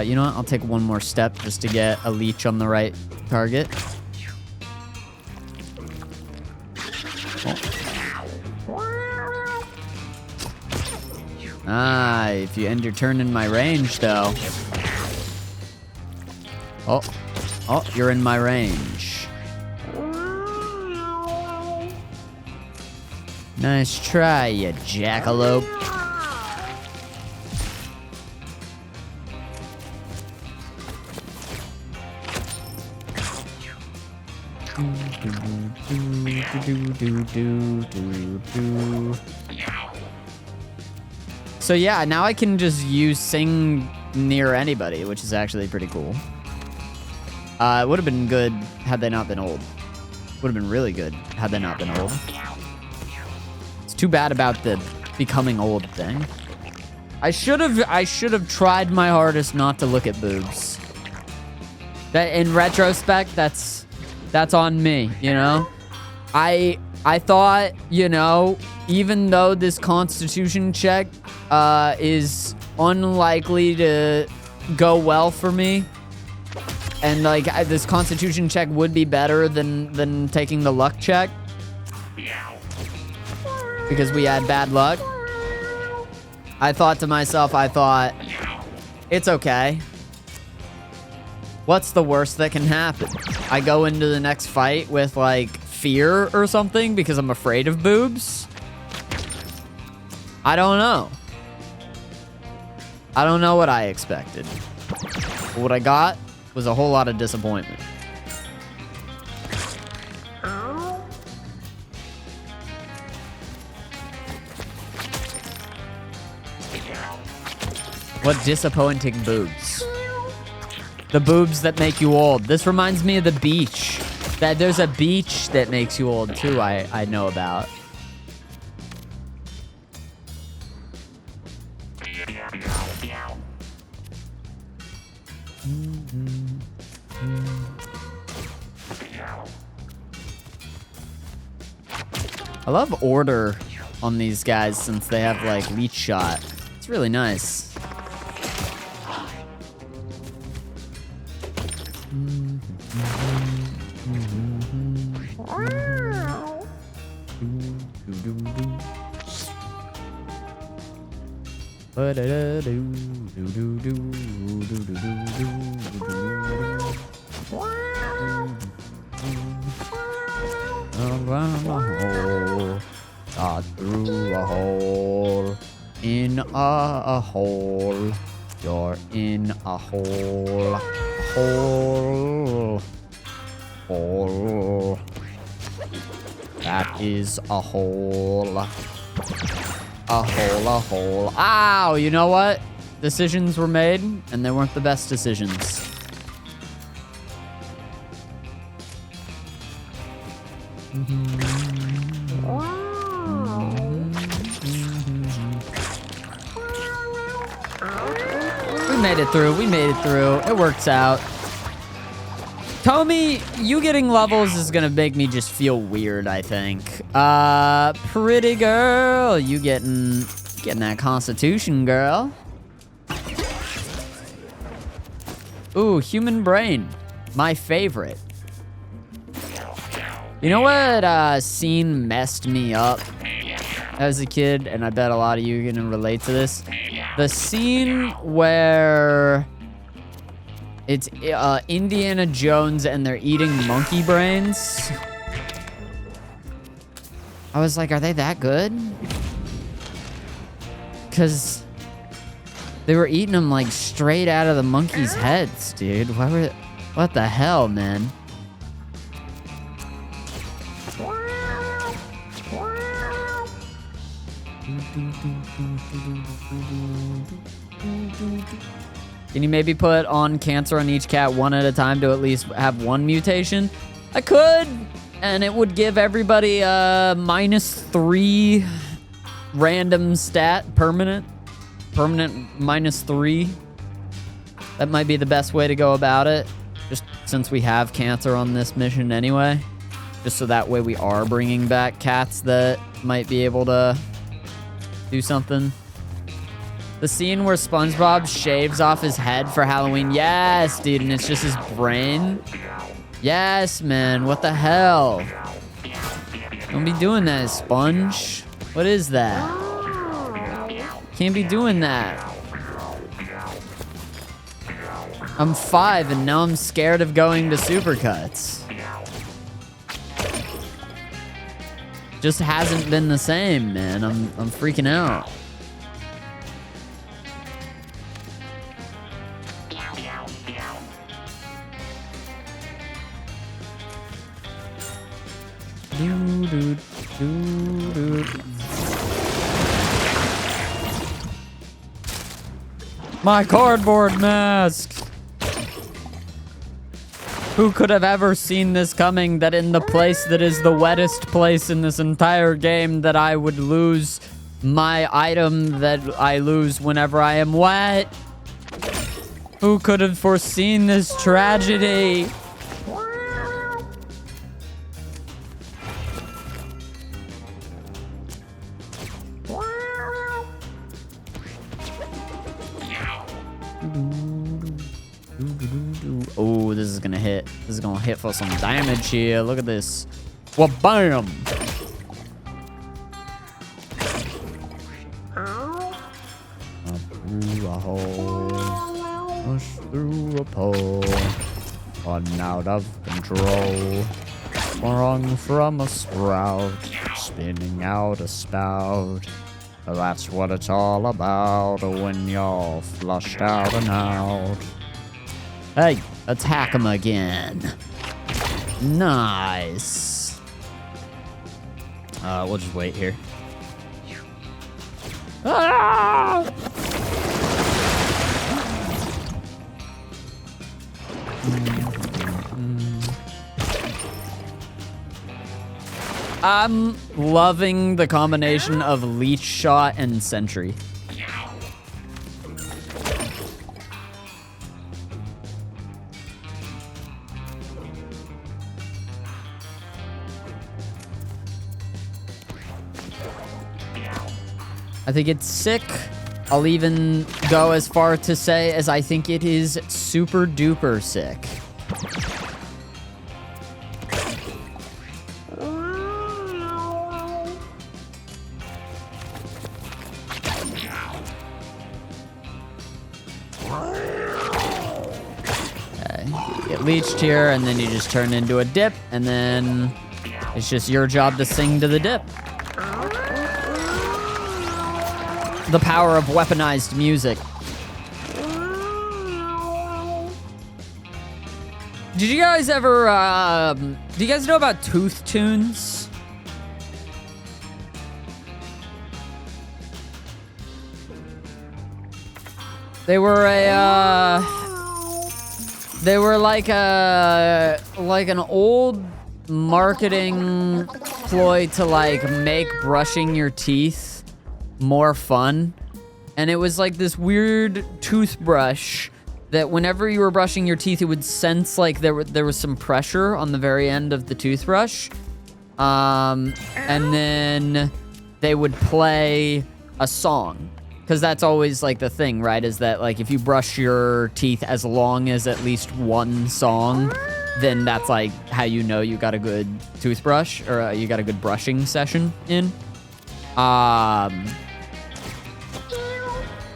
You know what? I'll take one more step just to get a leech on the right target. Ah, if you end your turn in my range, though. Oh, you're in my range. Nice try, you jackalope. So yeah, now I can just use sing near anybody, which is actually pretty cool. It would have been good had they not been old. Would have been really good had they not been old. It's too bad about the becoming old thing. I should have tried my hardest not to look at boobs. That in retrospect, that's on me, you know? I thought, you know, even though this constitution check is unlikely to go well for me, and like this constitution check would be better than taking the luck check because we had bad luck. I thought to myself, it's okay. What's the worst that can happen? I go into the next fight with like fear or something because I'm afraid of boobs. I don't know. I don't know what I expected. But what I got was a whole lot of disappointment. What disappointing boobs. The boobs that make you old. This reminds me of the beach. That there's a beach that makes you old too, I know about. I love order on these guys since they have like leech shot. It's really nice. Through a hole, in a hole, you're in a hole, hole. That is a hole. A hole. Ow, you know what? Decisions were made, and they weren't the best decisions. We made it through. It works out. Tommy, you getting levels is gonna make me just feel weird, I think. Pretty girl, you getting that constitution, girl. Ooh, human brain. My favorite. You know what scene messed me up as a kid, and I bet a lot of you are gonna relate to this? The scene where it's Indiana Jones and they're eating monkey brains. I was like, are they that good? Because they were eating them like straight out of the monkey's heads, dude. What the hell, man? Can you maybe put on cancer on each cat one at a time to at least have one mutation? I could, and it would give everybody a -3 random stat, permanent -3. That might be the best way to go about it, just since we have cancer on this mission anyway. Just so that way we are bringing back cats that might be able to do something. The scene where SpongeBob shaves off his head for Halloween. Yes, dude, and it's just his brain. Yes, man, what the hell? Don't be doing that, Sponge. What is that? Can't be doing that. I'm 5 and now I'm scared of going to Supercuts. Just hasn't been the same, man. I'm freaking out. My cardboard mask! Who could have ever seen this coming, that in the place that is the wettest place in this entire game, that I would lose my item that I lose whenever I am wet? Who could have foreseen this tragedy? Oh, this is gonna hit. This is gonna hit for some damage here. Look at this. Well, bam! Up through a hole, push through a pole, run out of control, sprung from a sprout, spinning out a spout. That's what it's all about when you're flushed out and out. Hey, attack him again. Nice. We'll just wait here. Ah! I'm loving the combination of leech shot and sentry. I think it's sick. I'll even go as far to say as I think it is super duper sick. Okay, get leeched here, and then you just turn into a dip, and then it's just your job to sing to the dip. The power of weaponized music. Did you guys ever, do you guys know about Tooth Tunes? They were like an old marketing ploy to like make brushing your teeth more fun. And it was like this weird toothbrush that whenever you were brushing your teeth, it would sense like there was some pressure on the very end of the toothbrush. And then they would play a song. Because that's always like the thing, right? Is that like if you brush your teeth as long as at least one song, then that's like how you know you got a good toothbrush or you got a good brushing session in.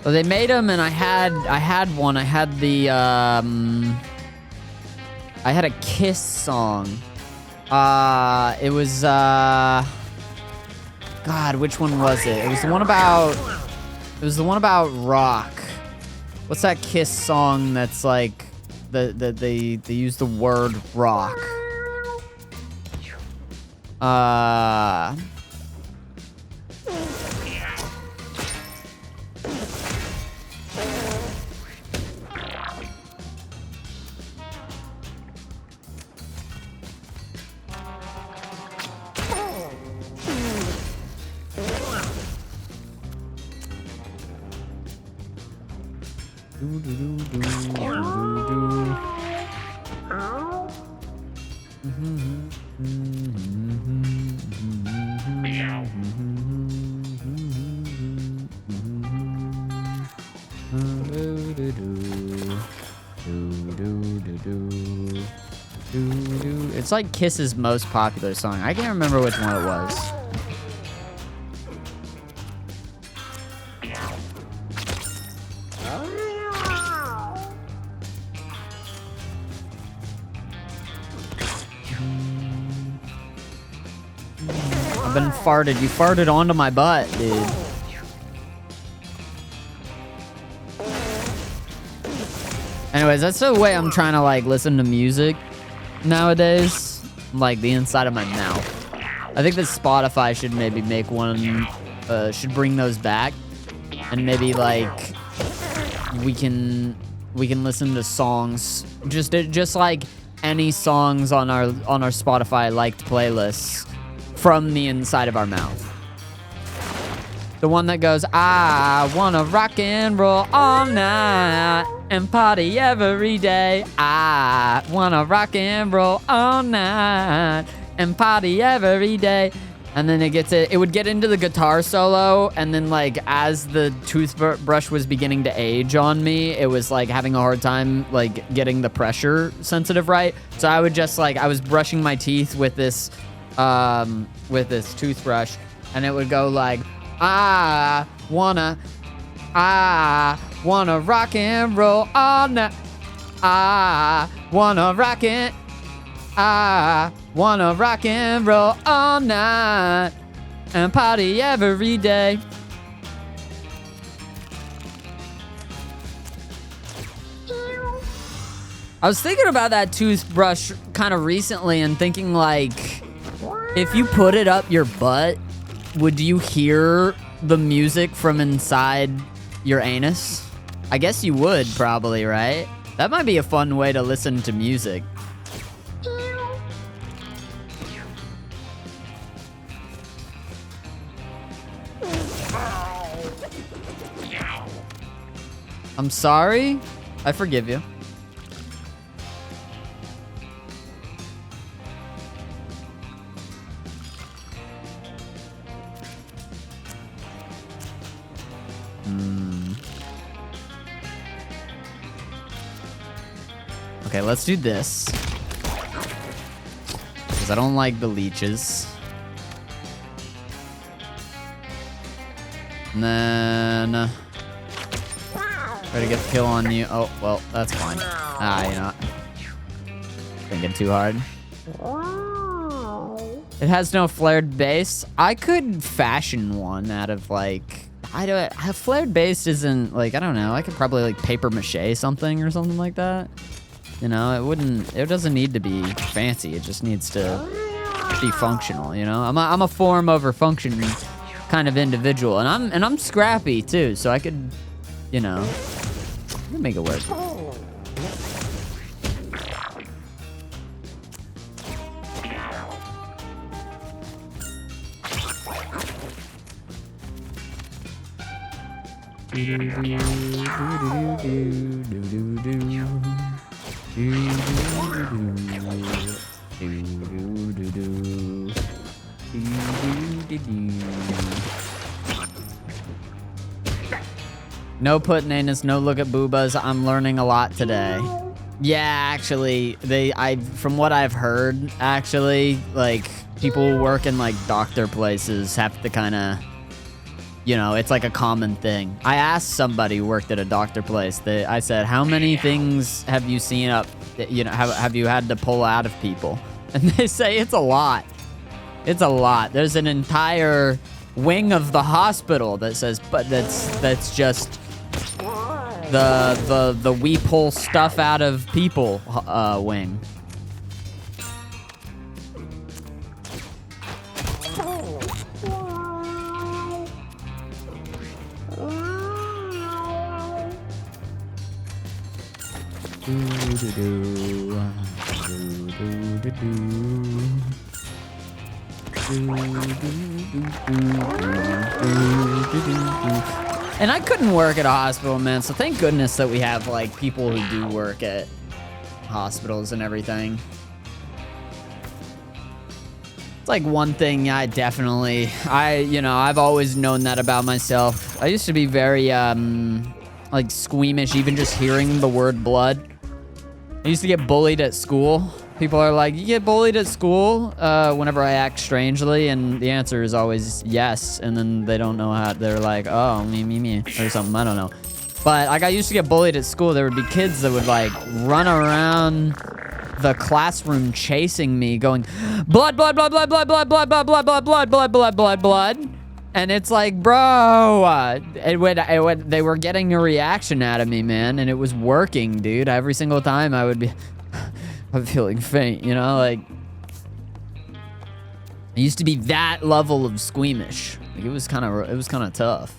Well, they made them, and I had one. I had the I had a Kiss song. It was God, which one was it? It was the one about rock. What's that Kiss song that's like they use the word rock? It's like Kiss's most popular song. I can't remember which one it was. I've been farted. You farted onto my butt, dude. Anyways, that's the way I'm trying to like listen to music nowadays. Like the inside of my mouth. I think that Spotify should maybe make one, should bring those back, and maybe like we can listen to songs, just like any songs on our Spotify liked playlists from the inside of our mouth. The one that goes, I wanna rock and roll all night and party every day. I wanna rock and roll all night and party every day. And then it would get into the guitar solo, and then like as the toothbrush was beginning to age on me, it was like having a hard time like getting the pressure sensitive right. So I would just like, I was brushing my teeth with this toothbrush, and it would go like, I wanna rock and roll all night. I wanna rock and roll all night and party every day. I was thinking about that toothbrush kind of recently and thinking like, if you put it up your butt, would you hear the music from inside your anus? I guess you would probably, right? That might be a fun way to listen to music. I'm sorry. I forgive you. Okay, let's do this. Because I don't like the leeches. And then... try to get the kill on you. Oh, well, that's fine. You know. Thinking too hard. It has no flared base. I could fashion one out of, like... a flared base isn't, like, I don't know. I could probably, like, paper mache something or something like that. You know, it doesn't need to be fancy. It just needs to be functional, you know? I'm a form over function kind of individual. And I'm scrappy, too, so I could, you know... make it work. No putting anus, no look at boobas. I'm learning a lot today. Yeah, actually, from what I've heard, actually, like, people who work in, like, doctor places have to kind of, you know, it's like a common thing. I asked somebody who worked at a doctor place, I said, how many things have you seen you know, have you had to pull out of people? And they say it's a lot. It's a lot. There's an entire wing of the hospital that says, but that's just the we pull stuff out of people wing. And I couldn't work at a hospital, man, so thank goodness that we have, like, people who do work at hospitals and everything. It's like one thing I've always known that about myself. I used to be very, like, squeamish, even just hearing the word blood. I used to get bullied at school. People are like, you get bullied at school whenever I act strangely, and the answer is always yes, and then they don't know how, they're like, oh, me, or something, I don't know. But like, I used to get bullied at school. There would be kids that would like run around the classroom chasing me going, blood, blood, blood, blood, blood, blood, blood, blood, blood, blood, blood, blood, blood, blood, blood. And it's like, bro, they were getting a reaction out of me, man, and it was working, dude. Every single time I would be... I'm feeling faint, you know, like... I used to be that level of squeamish. Like, it was kind of tough.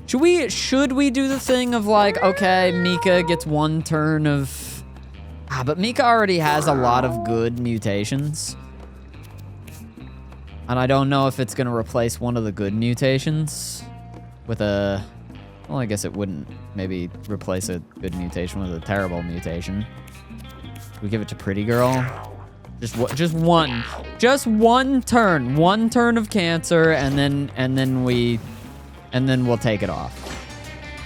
Should we do the thing of like, okay, Mika gets 1 turn of... but Mika already has a lot of good mutations. And I don't know if it's gonna replace one of the good mutations with a... Well, I guess it wouldn't maybe replace a good mutation with a terrible mutation. We give it to Pretty Girl. Just one turn. 1 turn of cancer, and then we'll take it off.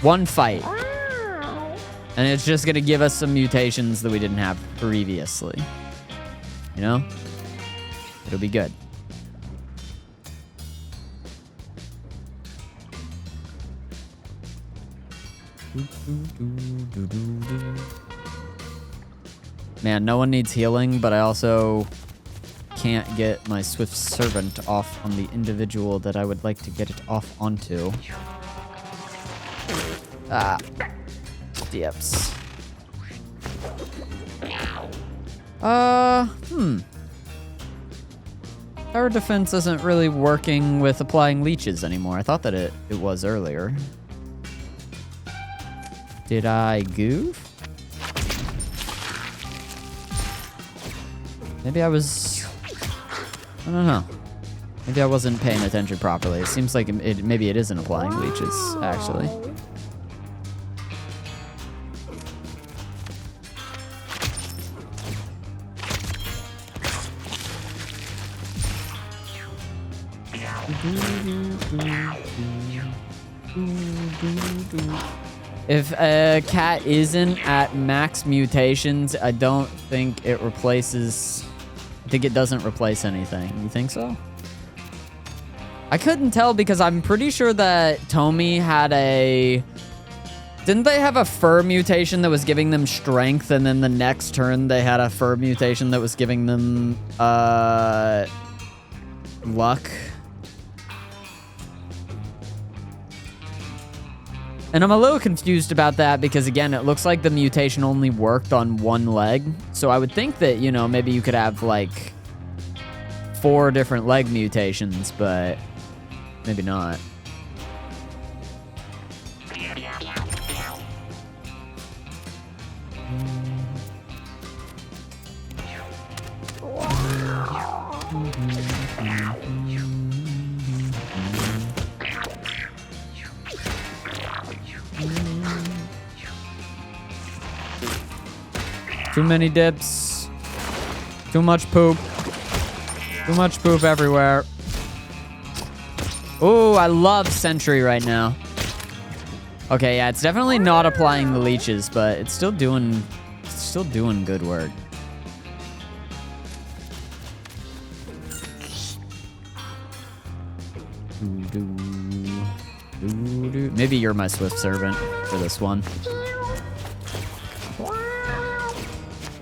1 fight. And it's just gonna give us some mutations that we didn't have previously. You know? It'll be good. Man, no one needs healing, but I also can't get my Swift Servant off on the individual that I would like to get it off onto. Dips. Our defense isn't really working with applying leeches anymore. I thought that it was earlier. Did I goof? Maybe I was... I don't know. Maybe I wasn't paying attention properly. It seems like maybe it isn't applying leeches, actually. If a cat isn't at max mutations, I don't think it replaces... I think it doesn't replace anything. You think so? I couldn't tell because I'm pretty sure that Tomy had a... Didn't they have a fur mutation that was giving them strength, and then the next turn they had a fur mutation that was giving them luck? And I'm a little confused about that because, again, it looks like the mutation only worked on 1 leg. So I would think that, you know, maybe you could have, like, 4 different leg mutations, but maybe not. Too many dips. Too much poop. Too much poop everywhere. Ooh, I love Sentry right now. Okay, yeah, it's definitely not applying the leeches, but it's still doing good work. Maybe you're my Swift Servant for this one.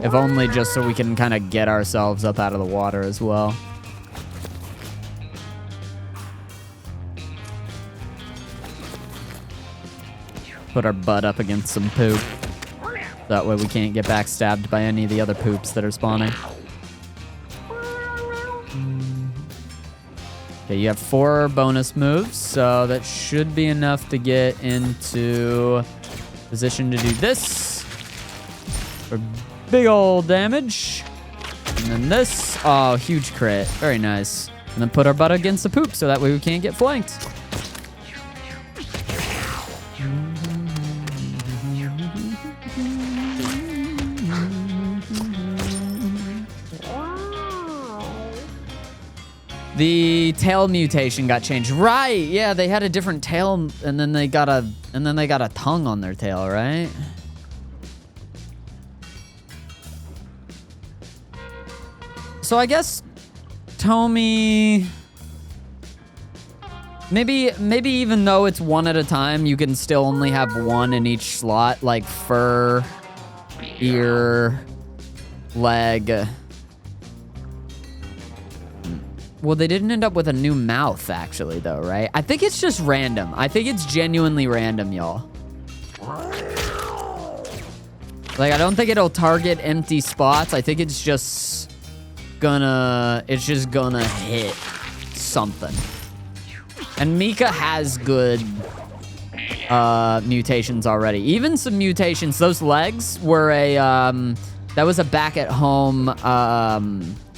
If only just so we can kind of get ourselves up out of the water as well. Put our butt up against some poop. That way we can't get backstabbed by any of the other poops that are spawning. Okay, you have 4 bonus moves, so that should be enough to get into position to do this. For big old damage. And then this. Oh, huge crit. Very nice. And then put our butt against the poop so that way we can't get flanked. The tail mutation got changed. Right. Yeah, they had a different tail and then they got a tongue on their tail, right? So I guess Tomy, maybe even though it's 1 at a time, you can still only have 1 in each slot, like fur, ear, leg. Well, they didn't end up with a new mouth, actually, though, right? I think it's just random. I think it's genuinely random, y'all. Like, I don't think it'll target empty spots. I think it's just just gonna hit something. And Mika has good mutations already. Even some mutations. Those legs were that was a back at home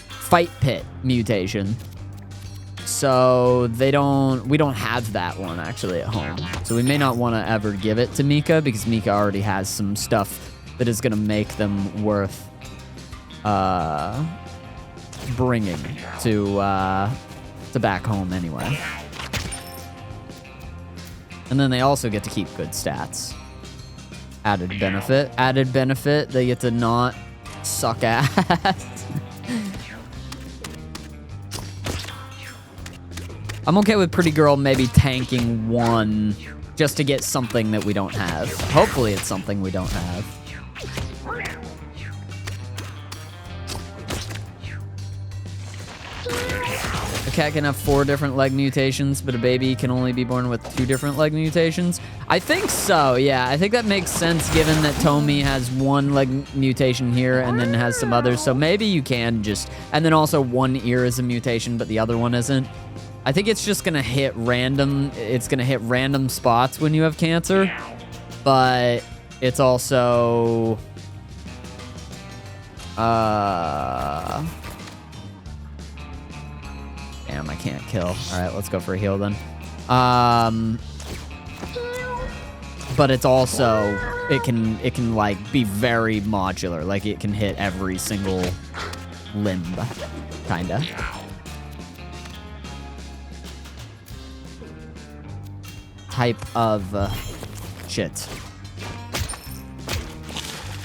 fight pit mutation. So we don't have that one actually at home. So we may not want to ever give it to Mika because Mika already has some stuff that is gonna make them worth bringing to back home anyway. And then they also get to keep good stats. Added benefit, they get to not suck ass. I'm okay with Pretty Girl maybe tanking one just to get something that we don't have. Hopefully it's something we don't have. A cat can have 4 different leg mutations, but a baby can only be born with 2 different leg mutations. I think so, yeah. I think that makes sense given that Tomi has 1 leg mutation here and then has some others. So maybe you can just... And then also 1 ear is a mutation, but the other one isn't. I think it's just gonna hit random... It's gonna hit random spots when you have cancer. But it's also... Damn, I can't kill. All right, let's go for a heal then. But it's also, it can like be very modular. Like it can hit every single limb, kinda. Type of shit.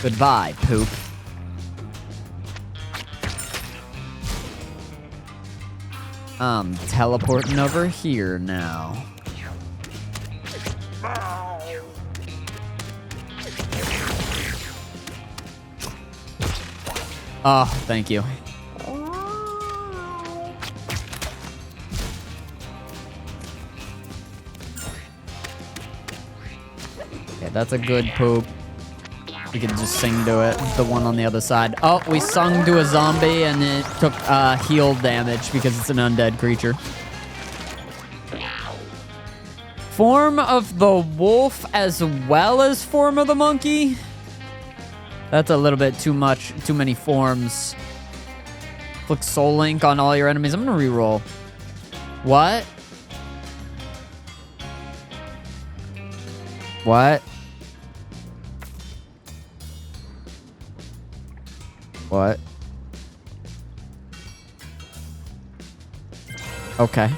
Goodbye, poop. Teleporting over here now. Oh, thank you. Okay, that's a good poop. We can just sing to it. The one on the other side. Oh, we sung to a zombie and it took heal damage because it's an undead creature. Form of the wolf as well as form of the monkey? That's a little bit too much, too many forms. Click Soul Link on all your enemies. I'm gonna reroll. What? What? What? Okay.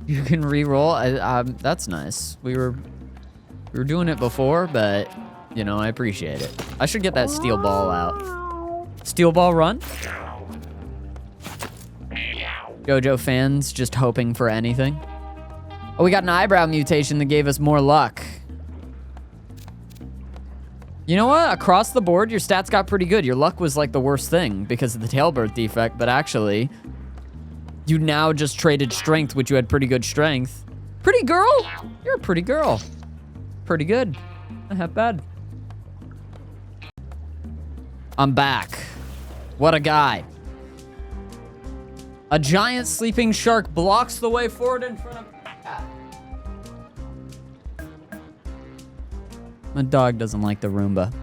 You can re-roll. That's nice. We were doing it before, but you know I appreciate it. I should get that steel ball out. Steel ball run. JoJo fans just hoping for anything. Oh, we got an eyebrow mutation that gave us more luck. You know what? Across the board, your stats got pretty good. Your luck was like the worst thing because of the tailbird defect, but actually, you now just traded strength, which you had pretty good strength. Pretty girl? You're a pretty girl. Pretty good. Not half bad. I'm back. What a guy. A giant sleeping shark blocks the way forward in front of... My dog doesn't like the Roomba.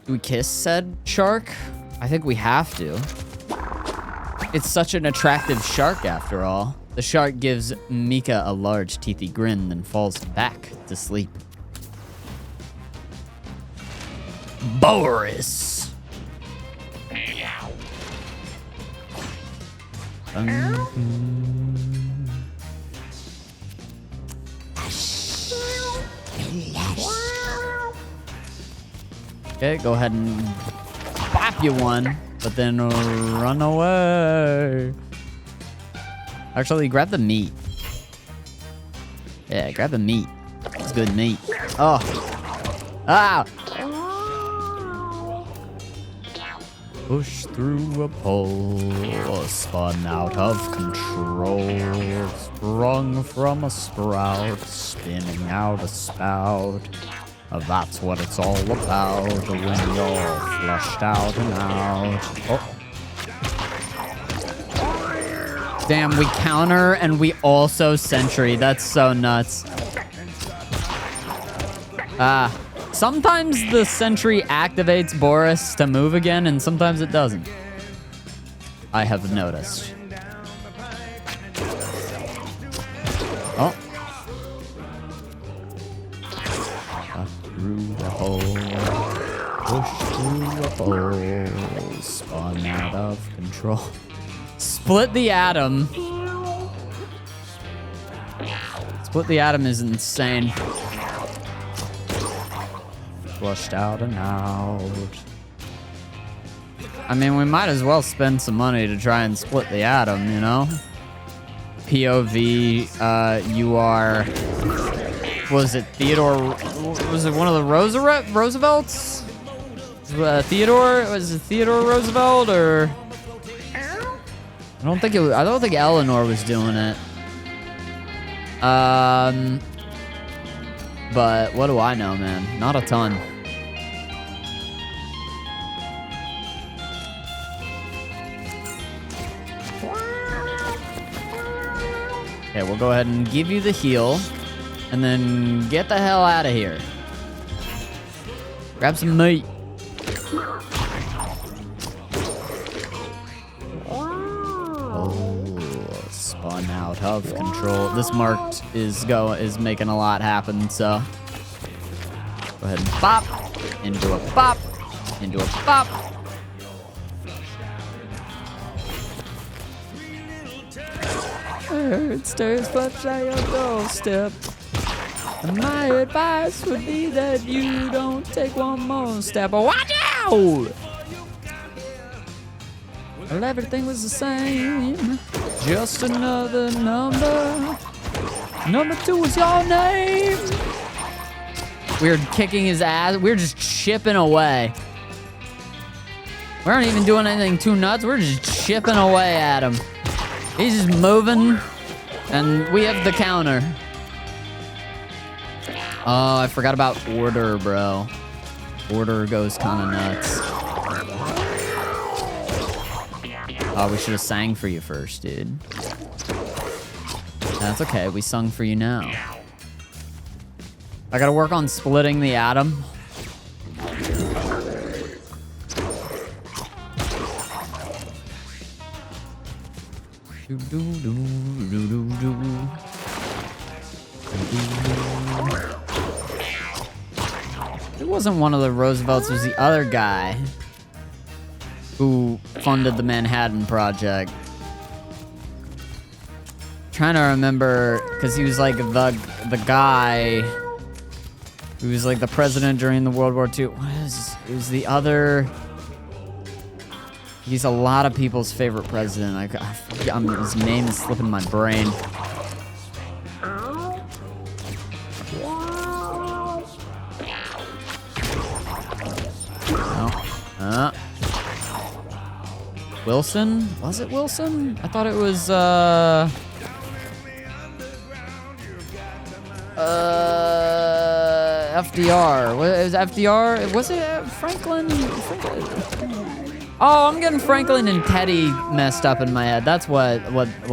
Do we kiss said shark? I think we have to. It's such an attractive shark after all. The shark gives Mika a large teethy grin, then falls back to sleep. Boris! Okay, go ahead and pop you one, but then run away. Actually, grab the meat. Yeah, grab the meat. It's good meat. Oh. Ah! Push through a pole, spun out of control, sprung from a sprout, spinning out a spout. That's what it's all about when you're flushed out and out. Oh. Damn, we counter and we also sentry. That's so nuts. Sometimes the sentry activates Boris to move again, and sometimes it doesn't. I have noticed. Oh. Up through the hole. Push through the hole. Spun out of control. Split the atom. Split the atom is insane. Flushed out and out. I mean, we might as well spend some money to try and split the atom, you know? POV, you are... Was it Theodore... Was it one of the Roosevelts? Theodore? Was it Theodore Roosevelt, or... I don't think Eleanor was doing it. But what do I know, man? Not a ton. Okay, we'll go ahead and give you the heal, and then get the hell out of here. Grab some meat. Spun out of control. This marked is making a lot happen, so go ahead and bop into a bop into a bop. It stays flush at your doorstep. And my advice would be that you don't take one more step. Watch out! Well, everything was the same. Just another number. Number 2 was your name. We're kicking his ass. We're just chipping away. We aren't even doing anything too nuts. We're just chipping away at him. He's just moving, and we have the counter. Oh, I forgot about order, bro. Order goes kind of nuts. Oh, we should have sang for you first, dude. That's okay. We sung for you now. I gotta work on splitting the atom. It wasn't one of the Roosevelts, it was the other guy who funded the Manhattan Project. Trying to remember, because he was like the guy who was like the president during the World War II. It was the other... He's a lot of people's favorite president. His name is slipping my brain. No. Wilson? Was it Wilson? I thought it was, FDR. Was it FDR? Was it Franklin? Oh, I'm getting Franklin and Teddy messed up in my head. That's what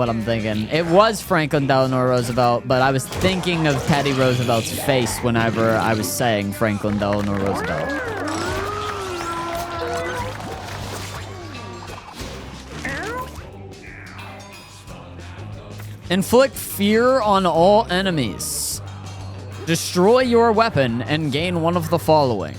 I'm thinking. It was Franklin Delano Roosevelt, but I was thinking of Teddy Roosevelt's face whenever I was saying Franklin Delano Roosevelt. Inflict fear on all enemies. Destroy your weapon and gain one of the following.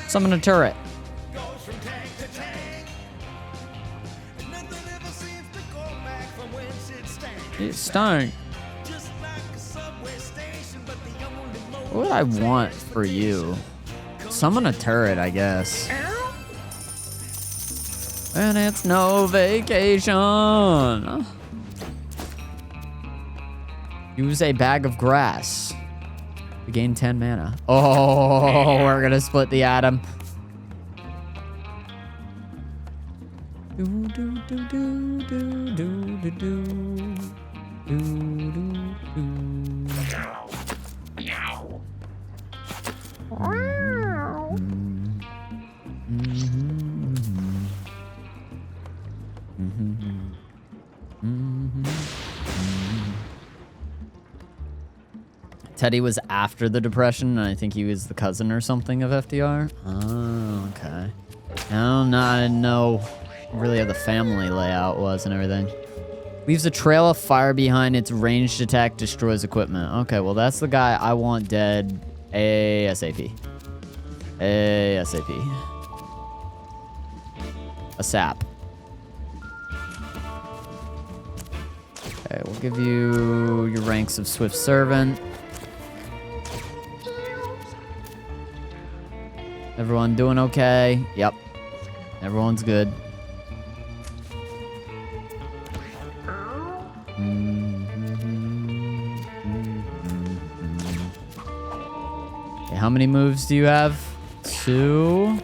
Summon a turret. It's stung. What would I want for you? Summon a turret, I guess. And it's no vacation. Use a bag of grass. We gain 10 mana. Oh, we're gonna split the atom. Teddy was after the Depression, and I think he was the cousin or something of FDR. Oh, okay. I didn't know really how the family layout was and everything. Leaves a trail of fire behind its ranged attack, destroys equipment. Okay, well, that's the guy I want dead ASAP. ASAP. A sap. Okay, we'll give you your ranks of Swift Servant. Everyone doing okay? Yep. Everyone's good. Okay, how many moves do you have? 2.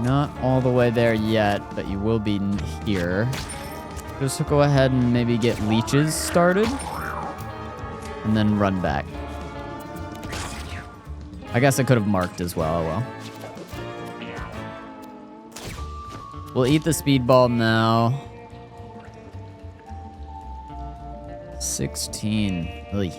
Not all the way there yet, but you will be here. Just go ahead and maybe get leeches started. And then run back. I guess I could have marked as well. Oh well. We'll eat the speedball now. 16. Ugh.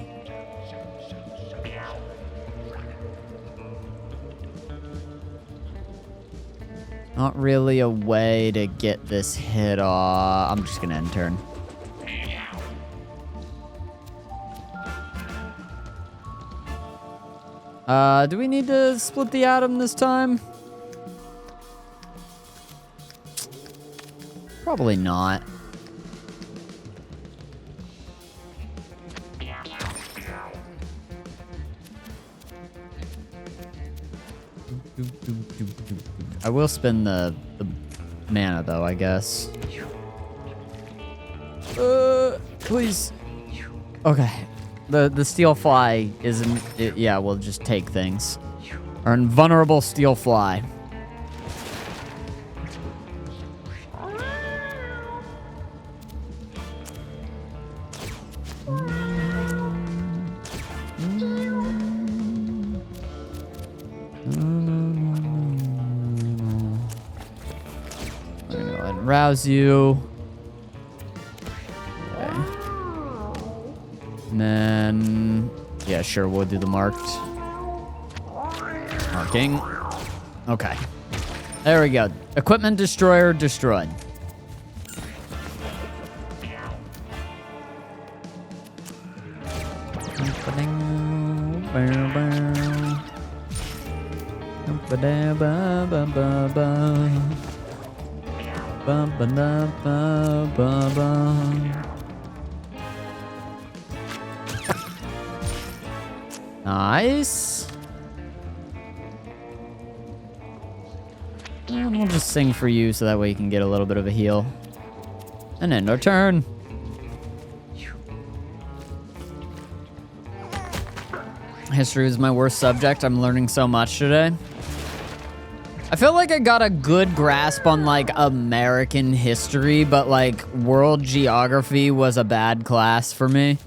Not really a way to get this hit off. I'm just gonna end turn. Do we need to split the atom this time? Probably not. I will spend the mana though, I guess. Please. Okay. The steel fly isn't... yeah, we'll just take things. Our invulnerable steel fly. I'm gonna go ahead and rouse you. And then, yeah, sure, we'll do the marked. Marking. Okay. There we go. Equipment destroyer destroyed. Nice. And we'll just sing for you so that way you can get a little bit of a heal. And end our turn. History is my worst subject. I'm learning so much today. I feel like I got a good grasp on, like, American history, but, like, world geography was a bad class for me.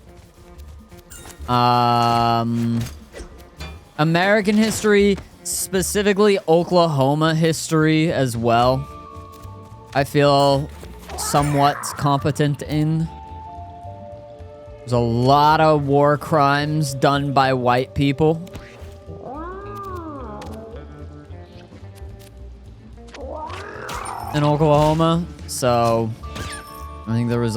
American history, specifically Oklahoma history as well, I feel somewhat competent in. There's a lot of war crimes done by white people. In Oklahoma, so I think there was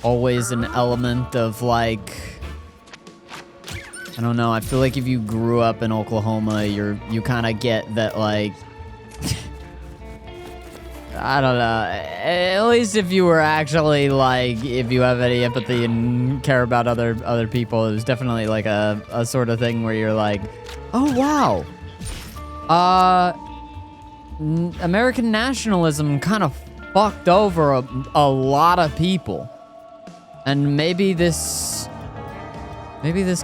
always an element of, like, I don't know, I feel like if you grew up in Oklahoma, you kind of get that, like, I don't know, at least if you were actually, like, if you have any empathy and care about other people, it was definitely like a sort of thing where you're like, oh wow, American nationalism kind of fucked over a lot of people. And maybe this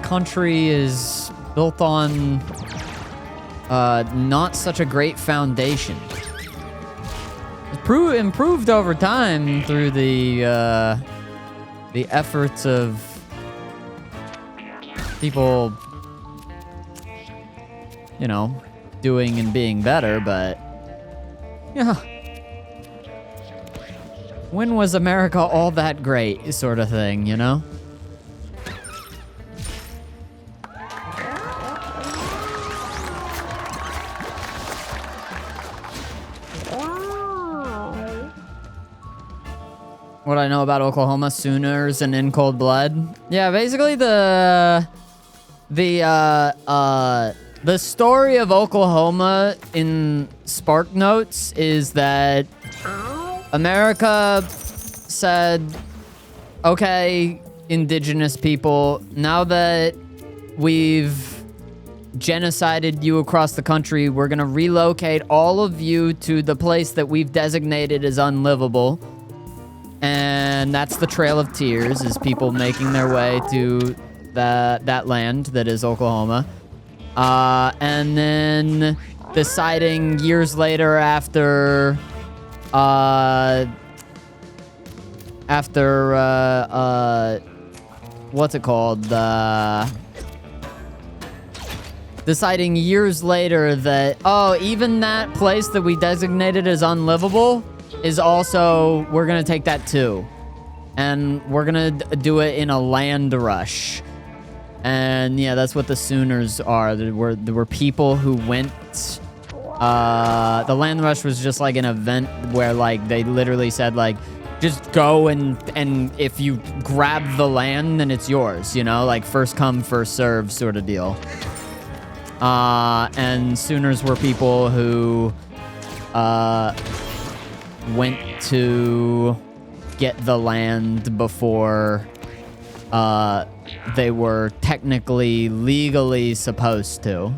country is built on not such a great foundation. It's improved over time through the efforts of people, you know, doing and being better, but yeah. When was America all that great, sort of thing, you know? What I know about Oklahoma, Sooners and In Cold Blood. Yeah, basically the story of Oklahoma in Spark Notes is that America said, okay, indigenous people, now that we've genocided you across the country, we're gonna relocate all of you to the place that we've designated as unlivable. And that's the Trail of Tears, is people making their way to that land that is Oklahoma. And then deciding years later after what's it called? Deciding years later that, oh, even that place that we designated as unlivable is also, we're gonna take that too. And we're gonna do it in a land rush. And yeah, that's what the Sooners are. There were people who went, the land rush was just like an event where like they literally said like, just go and if you grab the land, then it's yours, you know, like first come, first serve sort of deal. And Sooners were people who, went to get the land before they were technically legally supposed to.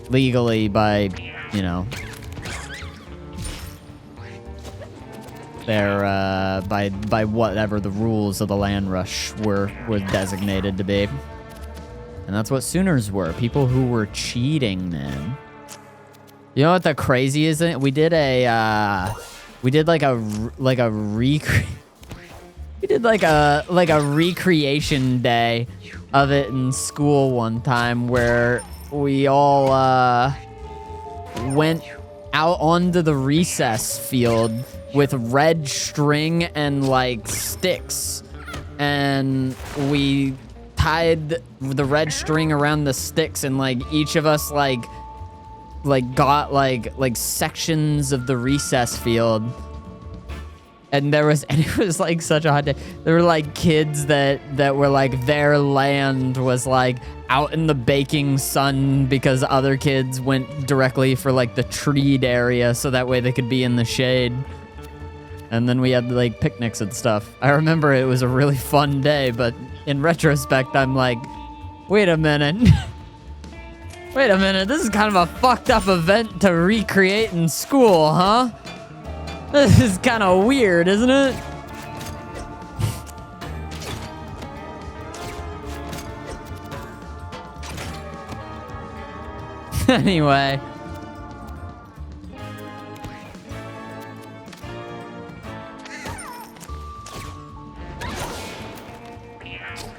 Legally by, you know, their by whatever the rules of the land rush were designated to be. And that's what Sooners were, people who were cheating, man. You know what the crazy is? We did a recreation day of it in school one time where we all went out onto the recess field with red string and like sticks, and we tied the red string around the sticks, and like each of us like got like sections of the recess field. And it was like such a hot day. There were like kids that were like, their land was like out in the baking sun because other kids went directly for like the treed area so that way they could be in the shade. And then we had like picnics and stuff. I remember it was a really fun day, but in retrospect, I'm like, wait a minute. Wait a minute, this is kind of a fucked up event to recreate in school, huh? This is kind of weird, isn't it? Anyway.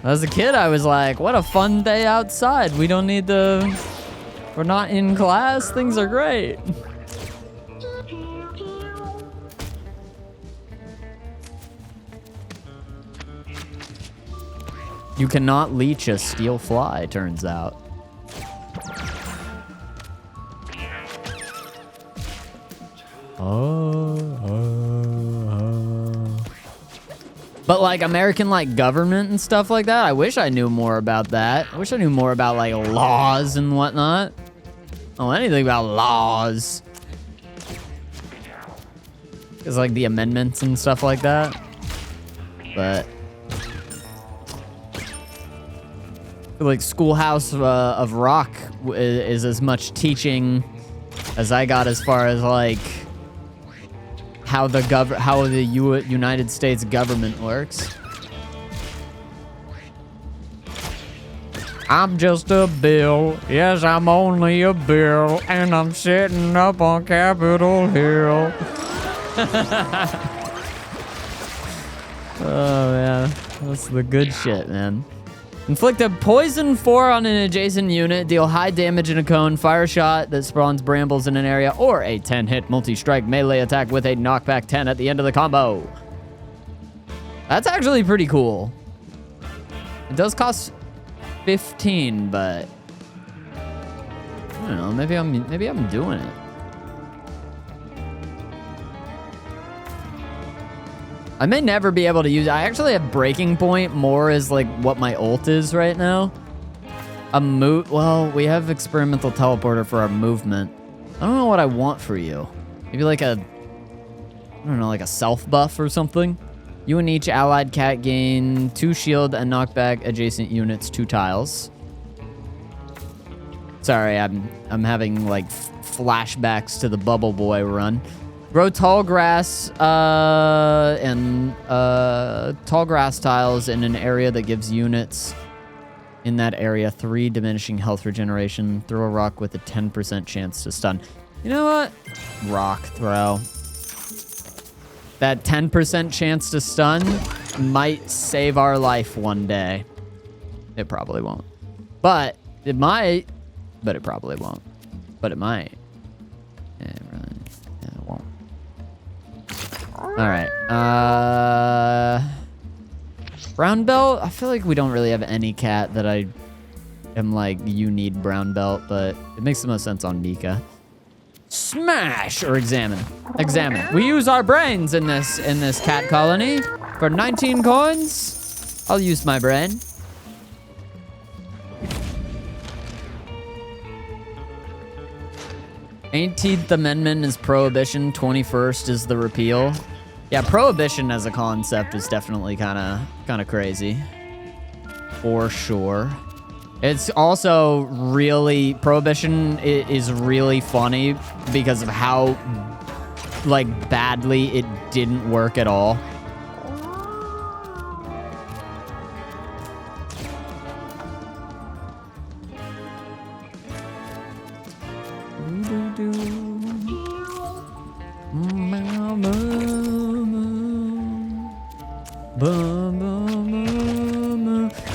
As a kid, I was like, what a fun day outside. We don't need to... We're not in class. Things are great. You cannot leech a steel fly, turns out. But like American like government and stuff like that, I wish I knew more about that. I wish I knew more about like laws and whatnot. I don't know anything about laws. It's like the amendments and stuff like that. But I feel like Schoolhouse of Rock is as much teaching as I got as far as like how the United States government works. I'm just a bill. Yes, I'm only a bill, and I'm sitting up on Capitol Hill. Oh, man. That's the good shit, man. Inflict a poison 4 on an adjacent unit, deal high damage in a cone, fire shot that spawns brambles in an area, or a 10-hit multi-strike melee attack with a knockback 10 at the end of the combo. That's actually pretty cool. It does cost 15, but I don't know, maybe I'm doing it. I may never be able to use it. I actually have breaking point more as like what my ult is right now. Well, we have experimental teleporter for our movement. I don't know what I want for you. Maybe like I don't know, like a self buff or something. You and each allied cat gain 2 shield and knockback adjacent units 2 tiles. Sorry, I'm having like flashbacks to the Bubble Boy run. Grow tall grass and tall grass tiles in an area that gives units in that area 3 diminishing health regeneration. Throw a rock with a 10% chance to stun. You know what? Rock throw. That 10% chance to stun might save our life one day. It probably won't. But it might. But it probably won't. But it might. Yeah, it won't. Alright. Brown belt? I feel like we don't really have any cat that I am like, you need brown belt, but it makes the most sense on Mika. Smash or examine. Examine. We use our brains in this cat colony. For 19 coins, I'll use my brain. Eighteenth Amendment is prohibition. 21st is the repeal. Yeah, prohibition as a concept is definitely kind of crazy, for sure. It's also really, prohibition is really funny because of how, like, badly it didn't work at all.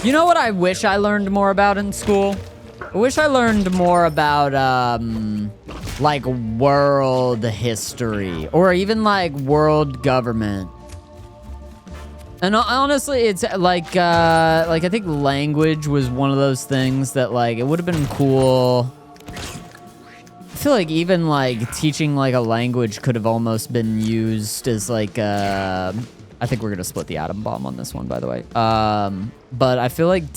You know what I wish I learned more about in school? I wish I learned more about, like, world history. Or even, like, world government. And honestly, it's, like, I think language was one of those things that, like, it would have been cool. I feel like even, like, teaching, like, a language could have almost been used as, like, I think we're going to split the atom bomb on this one, by the way. But I feel like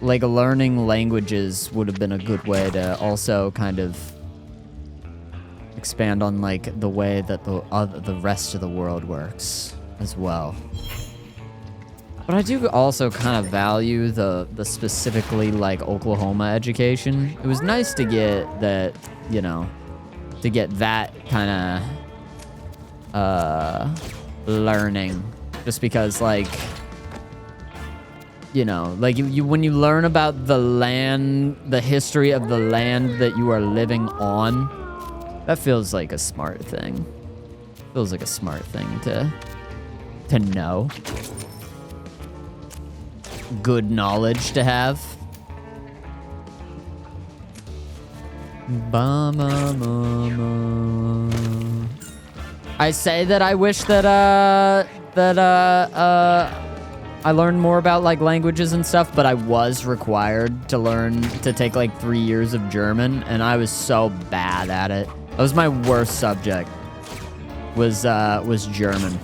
learning languages would have been a good way to also kind of expand on like the way that the rest of the world works as well. But I do also kind of value the specifically like Oklahoma education. It was nice to get that, you know, to get that kind of learning, just because like, you know, like you when you learn about the land, the history of the land that you are living on, that feels like a smart thing. Feels like a smart thing to know. Good knowledge to have. I say that I wish that I learned more about like languages and stuff, but I was required to take like 3 years of German, and I was so bad at it. That was my worst subject. Was German.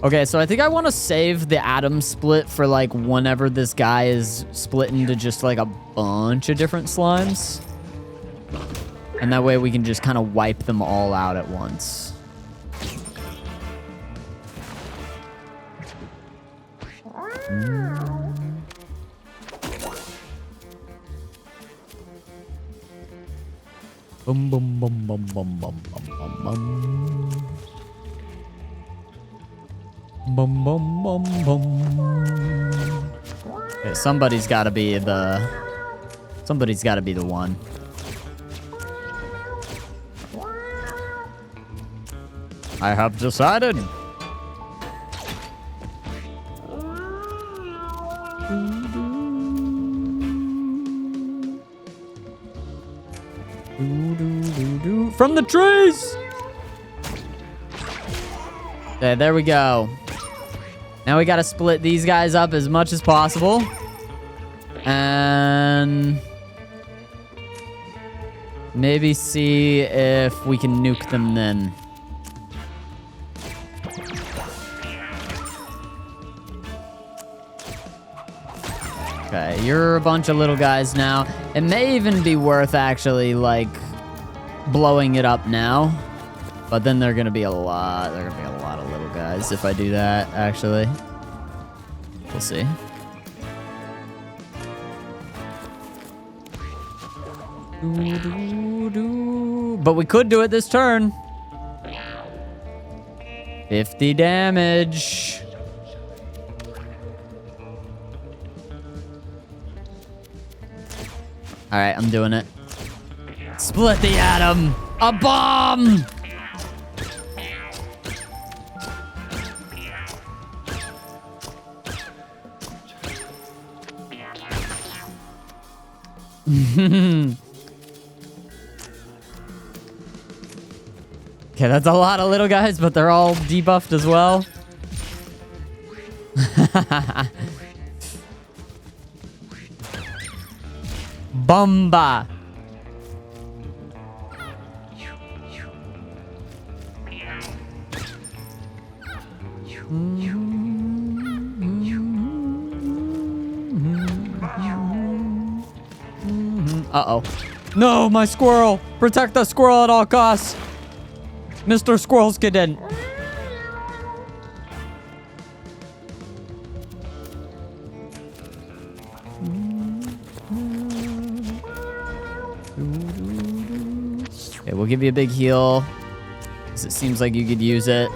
Okay, so I think I want to save the atom split for like whenever this guy is split into just like a bunch of different slimes. And that way we can just kind of wipe them all out at once. Bum, bum, bum, bum, bum, bum, bum, bum, bum. Bum, bum, bum, bum. Okay, somebody's got to be the one. I have decided. From the trees. Okay, there we go. Now we gotta split these guys up as much as possible. And maybe see if we can nuke them then. Okay, you're a bunch of little guys now. It may even be worth actually, like, blowing it up now. But then they're gonna be a lot. They're gonna be a lot of little guys if I do that, actually. We'll see. But we could do it this turn. 50 damage. All right, I'm doing it. Split the atom. A bomb. Okay, that's a lot of little guys, but they're all debuffed as well. Bomba. Uh-oh. No, my squirrel. Protect the squirrel at all costs. Mr. Squirrelskidden. Okay, we'll give you a big heal, 'cause it seems like you could use it.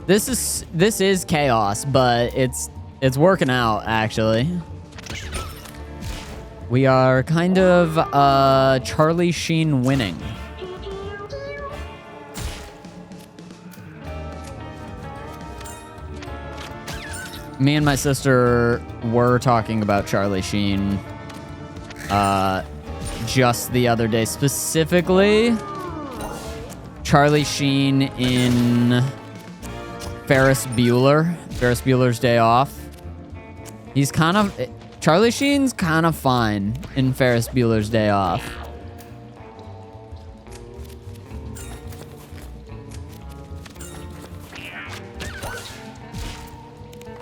This is chaos, but it's working out actually. We are kind of Charlie Sheen winning. Me and my sister were talking about Charlie Sheen just the other day. Specifically, Charlie Sheen in Ferris Bueller's Day Off. He's kind of... Charlie Sheen's kind of fine in Ferris Bueller's Day Off.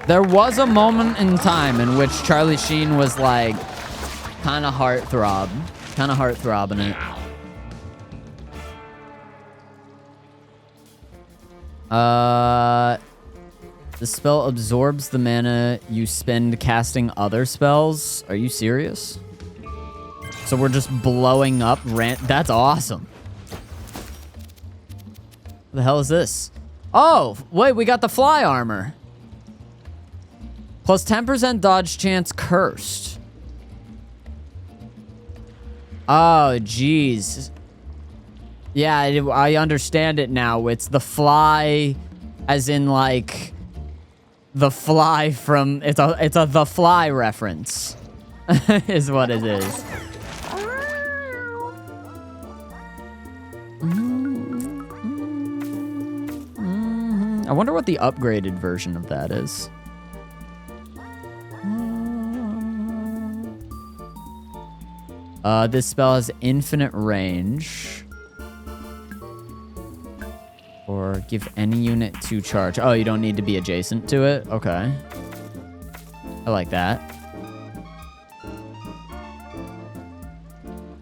There was a moment in time in which Charlie Sheen was like kind of heartthrobbing it. The spell absorbs the mana you spend casting other spells. Are you serious? So we're just blowing up That's awesome. What the hell is this? Oh, wait, we got the fly armor. Plus 10% dodge chance cursed. Oh, jeez. Yeah, I understand it now. It's the fly, as in like the fly from. It's a The Fly reference, is what it is. I wonder what the upgraded version of that is. This spell has infinite range. Or give any unit 2 charge. Oh, you don't need to be adjacent to it? Okay. I like that.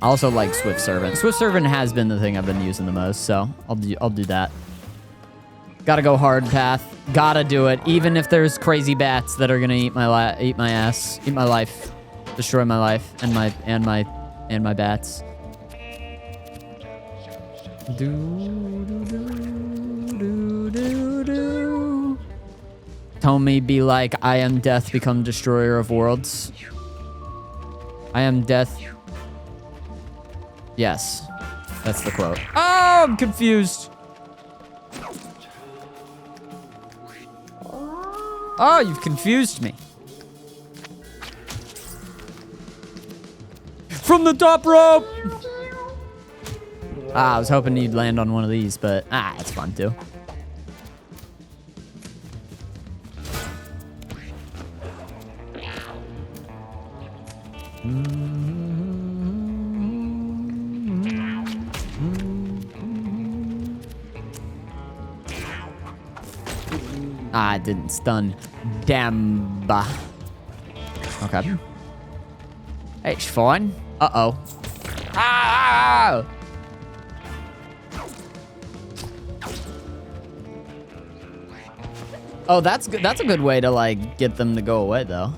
I also like Swift Servant. Swift Servant has been the thing I've been using the most, so I'll do that. Gotta go hard path. Gotta do it, even if there's crazy bats that are gonna eat my ass, eat my life, destroy my life and my bats. Tommy be like, I am death, become destroyer of worlds. I am death. Yes, that's the quote. Oh, I'm confused. Oh, you've confused me. From the top rope! I was hoping you'd land on one of these, but it's fun too. It didn't stun. Damn. Okay. It's fine. Uh-oh. Ah! Oh, that's good. That's a good way to, like, get them to go away, though.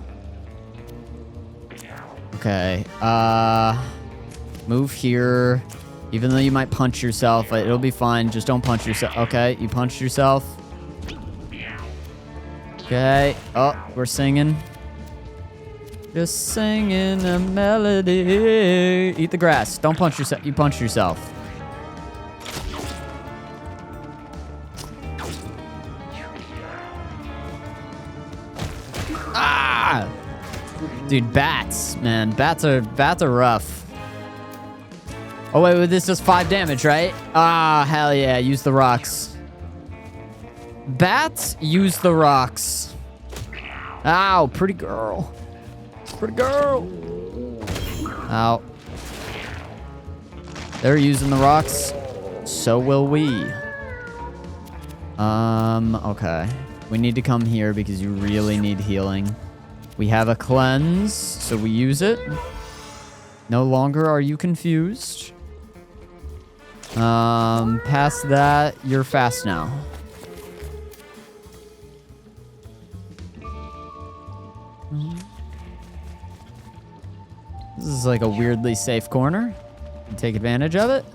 Okay. Move here. Even though you might punch yourself, it'll be fine. Just don't punch yourself. Okay, you punched yourself. Okay. Oh, we're singing. Just singing a melody. Eat the grass. Don't punch yourself. You punch yourself. Ah! Dude, bats, man. Bats are rough. Oh, wait, this does 5 damage, right? Ah, hell yeah. Use the rocks. Bats, use the rocks. Ow, pretty girl. Pretty girl. Ow. They're using the rocks. So will we. Okay. We need to come here because you really need healing. We have a cleanse, so we use it. No longer are you confused. Past that, you're fast now. This is like a weirdly safe corner. Take advantage of it.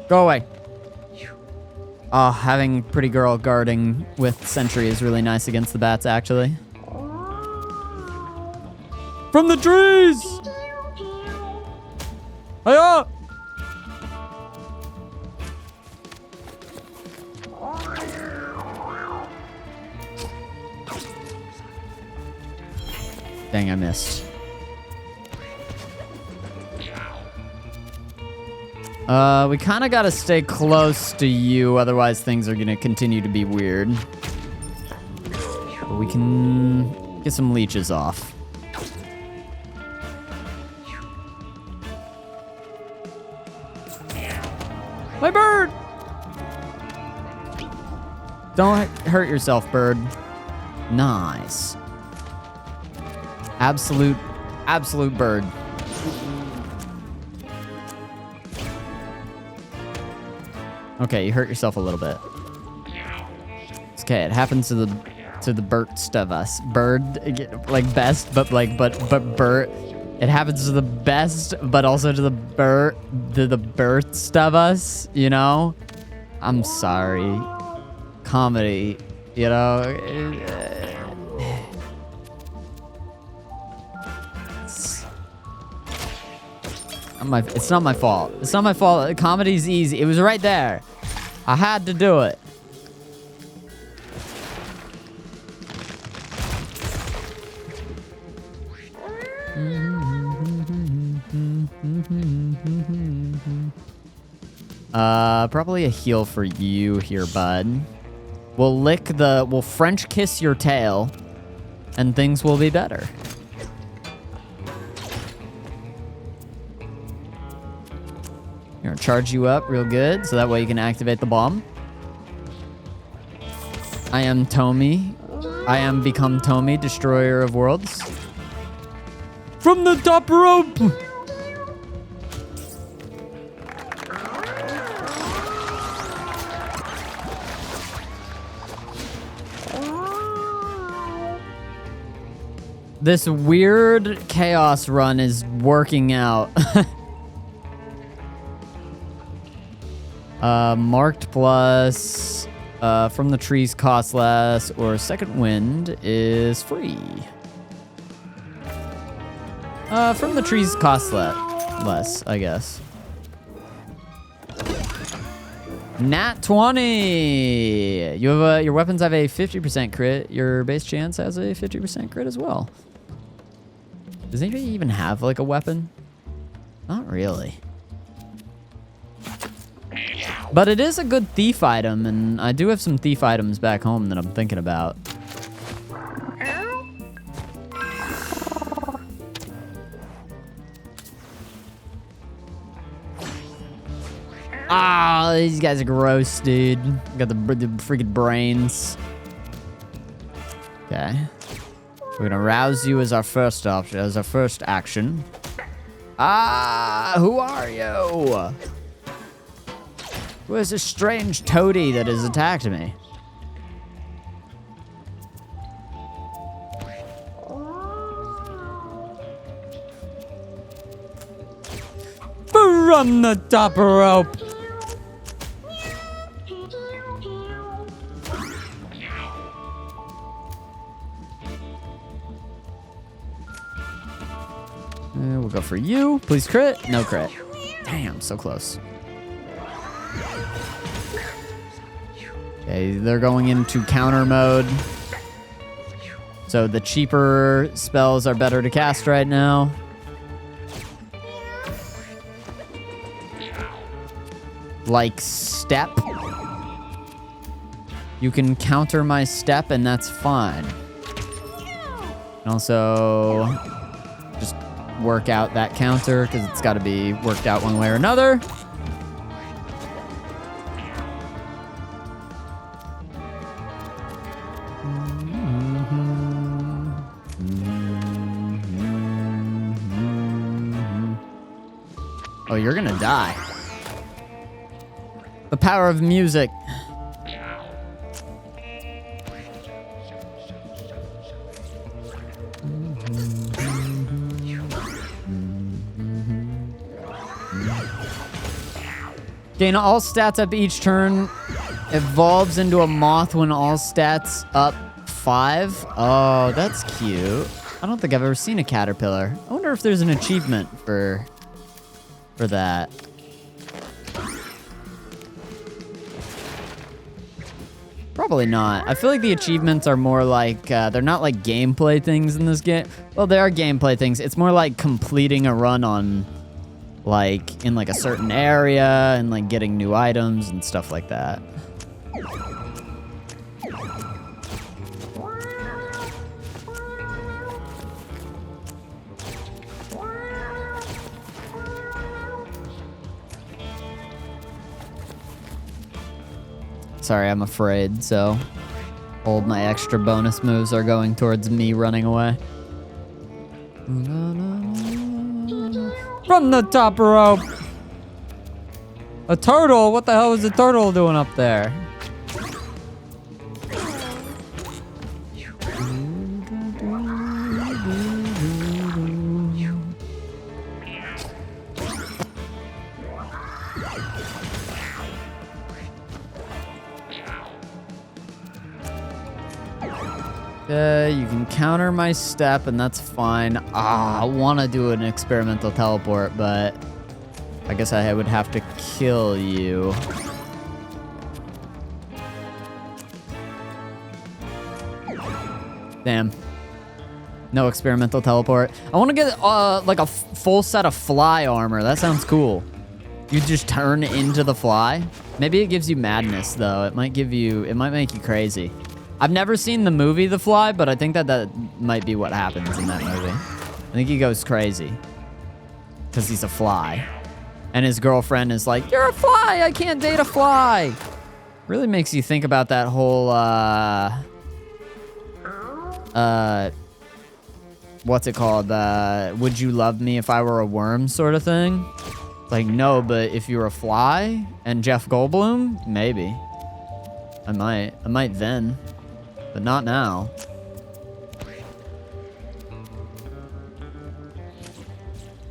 Go away. Oh, having pretty girl guarding with sentry is really nice against the bats, actually. From the trees! Hiya! Dang, I missed. We kind of got to stay close to you, otherwise things are going to continue to be weird. But we can get some leeches off. My bird! Don't hurt yourself, bird. Nice. Absolute bird. Okay, you hurt yourself a little bit. It's okay. It happens to the burst of us. Bird, like best, but bird. It happens to the best, but also to the birthst of us. You know. I'm sorry. Comedy. You know. It's not my fault. It's not my fault. Comedy's easy. It was right there. I had to do it. Probably a heal for you here, bud. We'll French kiss your tail, and things will be better. I'm gonna charge you up real good, so that way you can activate the bomb. I am Tommy. I am become Tommy, destroyer of worlds. From the top rope! This weird chaos run is working out. Marked plus from the trees costs less, or second wind is free. From the trees costs less, I guess. Nat 20. You have your weapons have a 50% crit. Your base chance has a 50% crit as well. Does anybody even have like a weapon? Not really. But it is a good thief item, and I do have some thief items back home that I'm thinking about. Ah, these guys are gross, dude. Got the freaking brains. Okay. We're gonna rouse you as our first option, as our first action. Ah, who are you? Who is this strange toady that has attacked me? From the top rope. We'll go for you. Please crit. No crit. Damn, so close. Okay, they're going into counter mode. So the cheaper spells are better to cast right now. Like step. You can counter my step and that's fine. And also just work out that counter because it's got to be worked out one way or another. Oh, you're gonna die. The power of music. Gain all stats up each turn. Evolves into a moth when all stats up 5. Oh, that's cute. I don't think I've ever seen a caterpillar. I wonder if there's an achievement for that. Probably not. I feel like the achievements are more like, they're not like gameplay things in this game. Well, they are gameplay things. It's more like completing a run on, like, in like a certain area and like getting new items and stuff like that. Sorry, I'm afraid, so all my extra bonus moves are going towards me running away. From the top rope! A turtle? What the hell is a turtle doing up there? You can counter my step, and that's fine. I want to do an experimental teleport, but I guess I would have to kill you. Damn. No experimental teleport. I want to get like a full set of fly armor. That sounds cool. You just turn into the fly. Maybe it gives you madness, though. It might make you crazy. I've never seen the movie The Fly, but I think that might be what happens in that movie. I think he goes crazy because he's a fly. And his girlfriend is like, "You're a fly, I can't date a fly." Really makes you think about that whole, what's it called? Would you love me if I were a worm sort of thing? Like, no, but if you were a fly and Jeff Goldblum, maybe. I might then. But not now.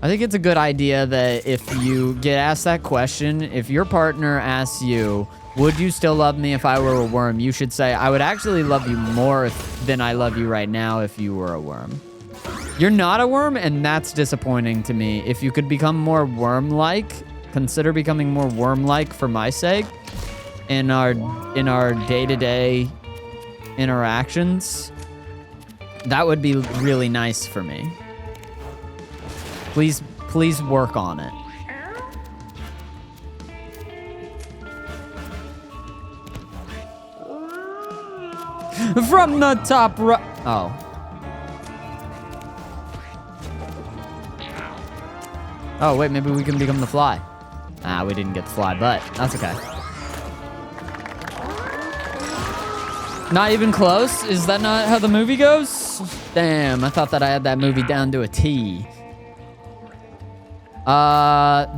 I think it's a good idea that if you get asked that question, if your partner asks you, would you still love me if I were a worm? You should say, I would actually love you more than I love you right now if you were a worm. You're not a worm, and that's disappointing to me. If you could become more worm-like, consider becoming more worm-like for my sake in our day-to-day interactions. That would be really nice for me. Please work on it. From the top right. Oh. Oh, wait, maybe we can become the fly. Ah, we didn't get the fly, but that's okay. Not even close? Is that not how the movie goes? Damn, I thought that I had that movie down to a T.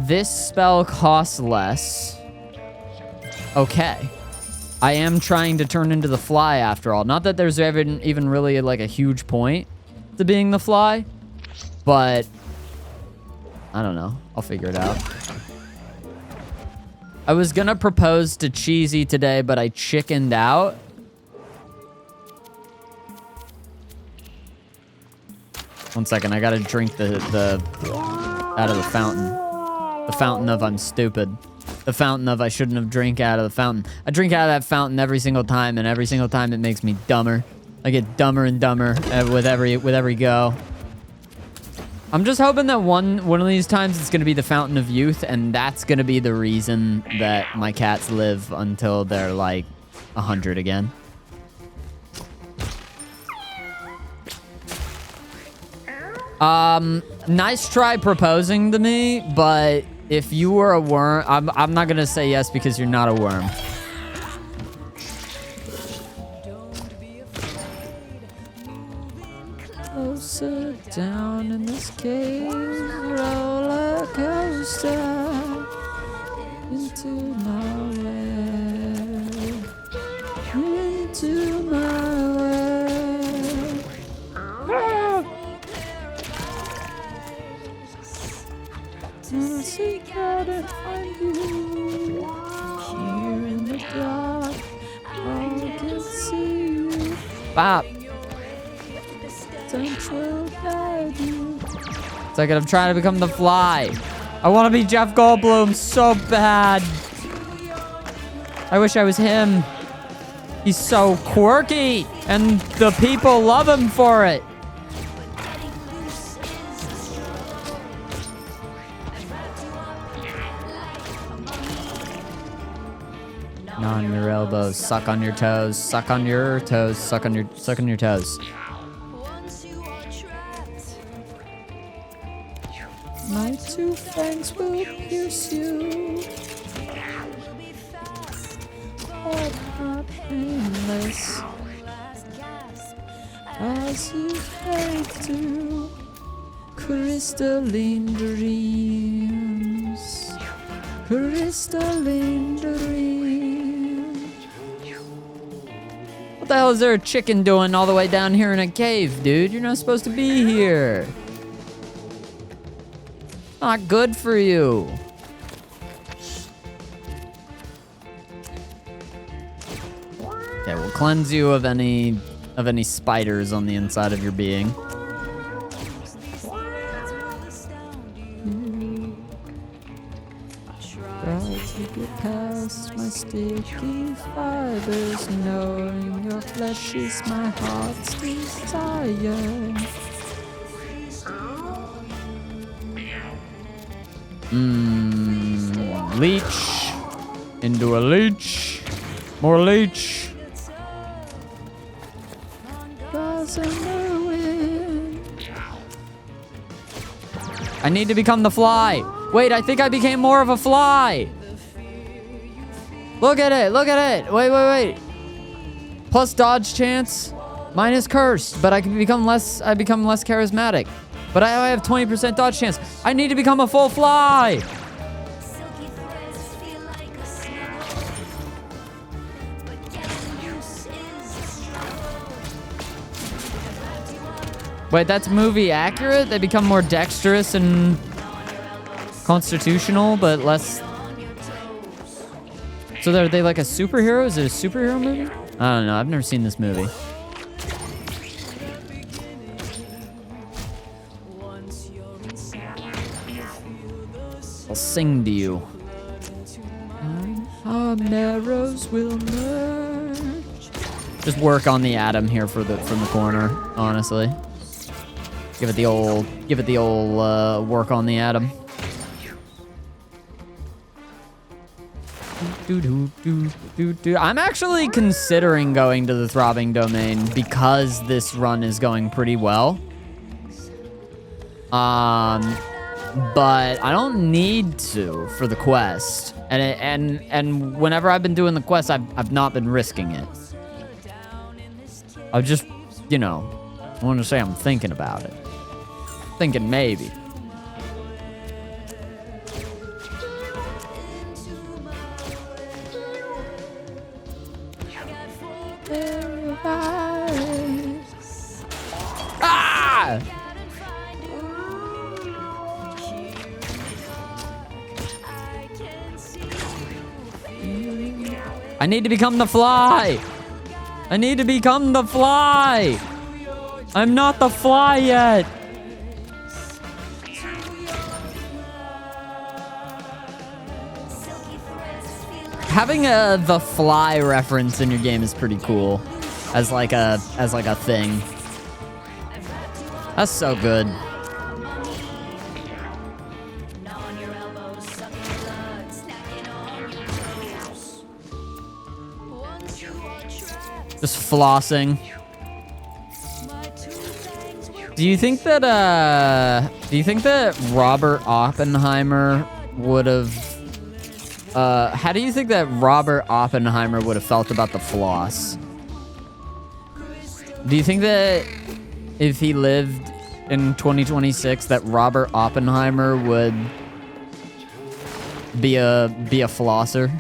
This spell costs less. Okay. I am trying to turn into the fly after all. Not that there's even really like a huge point to being the fly, but I don't know. I'll figure it out. I was gonna propose to Cheesy today, but I chickened out. One second, I gotta drink the out of the fountain. The fountain of I'm stupid. The fountain of I shouldn't have drank out of the fountain. I drink out of that fountain every single time, and every single time it makes me dumber. I get dumber and dumber with every go. I'm just hoping that one of these times it's gonna be the fountain of youth, and that's gonna be the reason that my cats live until they're like 100 again. Nice try proposing to me, but if you were a worm, I'm not gonna say yes because you're not a worm. Closer down in this cave, roller coaster into nowhere, into my way. Ah! See, gotta find you here in the dark. I can see you. Bop. Central guide you. It's like I'm trying to become the fly. I want to be Jeff Goldblum so bad. I wish I was him. He's so quirky, and the people love him for it. On your elbows, suck on your toes, suck on your toes, suck on your toes. My two fangs will pierce you, but not painless, as you fade to crystalline dreams, crystalline dreams. What the hell is there a chicken doing all the way down here in a cave, dude? You're not supposed to be here. Not good for you. Okay, we'll cleanse you of any spiders on the inside of your being. Try to get past my sticky fibers, knowing your flesh is my heart's desire. Leech. Into a leech. More leech. I need to become the fly. Wait, I think I became more of a fly. Look at it, look at it. Wait. Plus dodge chance, minus cursed, but I become less charismatic. But I only have 20% dodge chance. I need to become a full fly. Wait, that's movie accurate? They become more dexterous and constitutional, but less. So are they like a superhero? Is it a superhero movie? I don't know. I've never seen this movie. I'll sing to you. Our arrows will merge. Just work on the atom here from the corner, honestly. Give it the old work on the atom. I'm actually considering going to the Throbbing Domain because this run is going pretty well. But I don't need to for the quest. And whenever I've been doing the quest, I've not been risking it. I just, you know, I want to say I'm thinking about it. Thinking maybe. Ah! I need to become the fly. I need to become the fly. I'm not the fly yet. Having the fly reference in your game is pretty cool, as like a thing. That's so good. Just flossing. Do you think that Robert Oppenheimer would have how do you think that Robert Oppenheimer would have felt about the floss? Do you think that if he lived in 2026 that Robert Oppenheimer would be a flosser?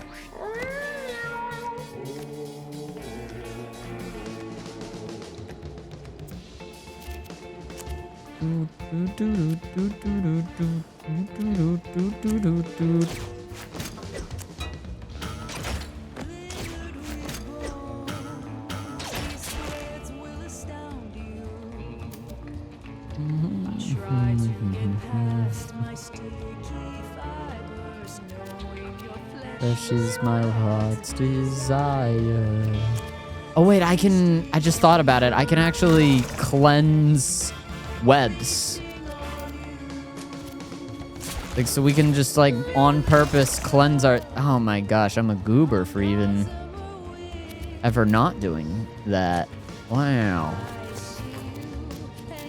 This is my heart's desire. Oh wait, I just thought about it. I can actually cleanse webs. Like, so we can just like on purpose cleanse our, oh my gosh, I'm a goober for even ever not doing that. Wow.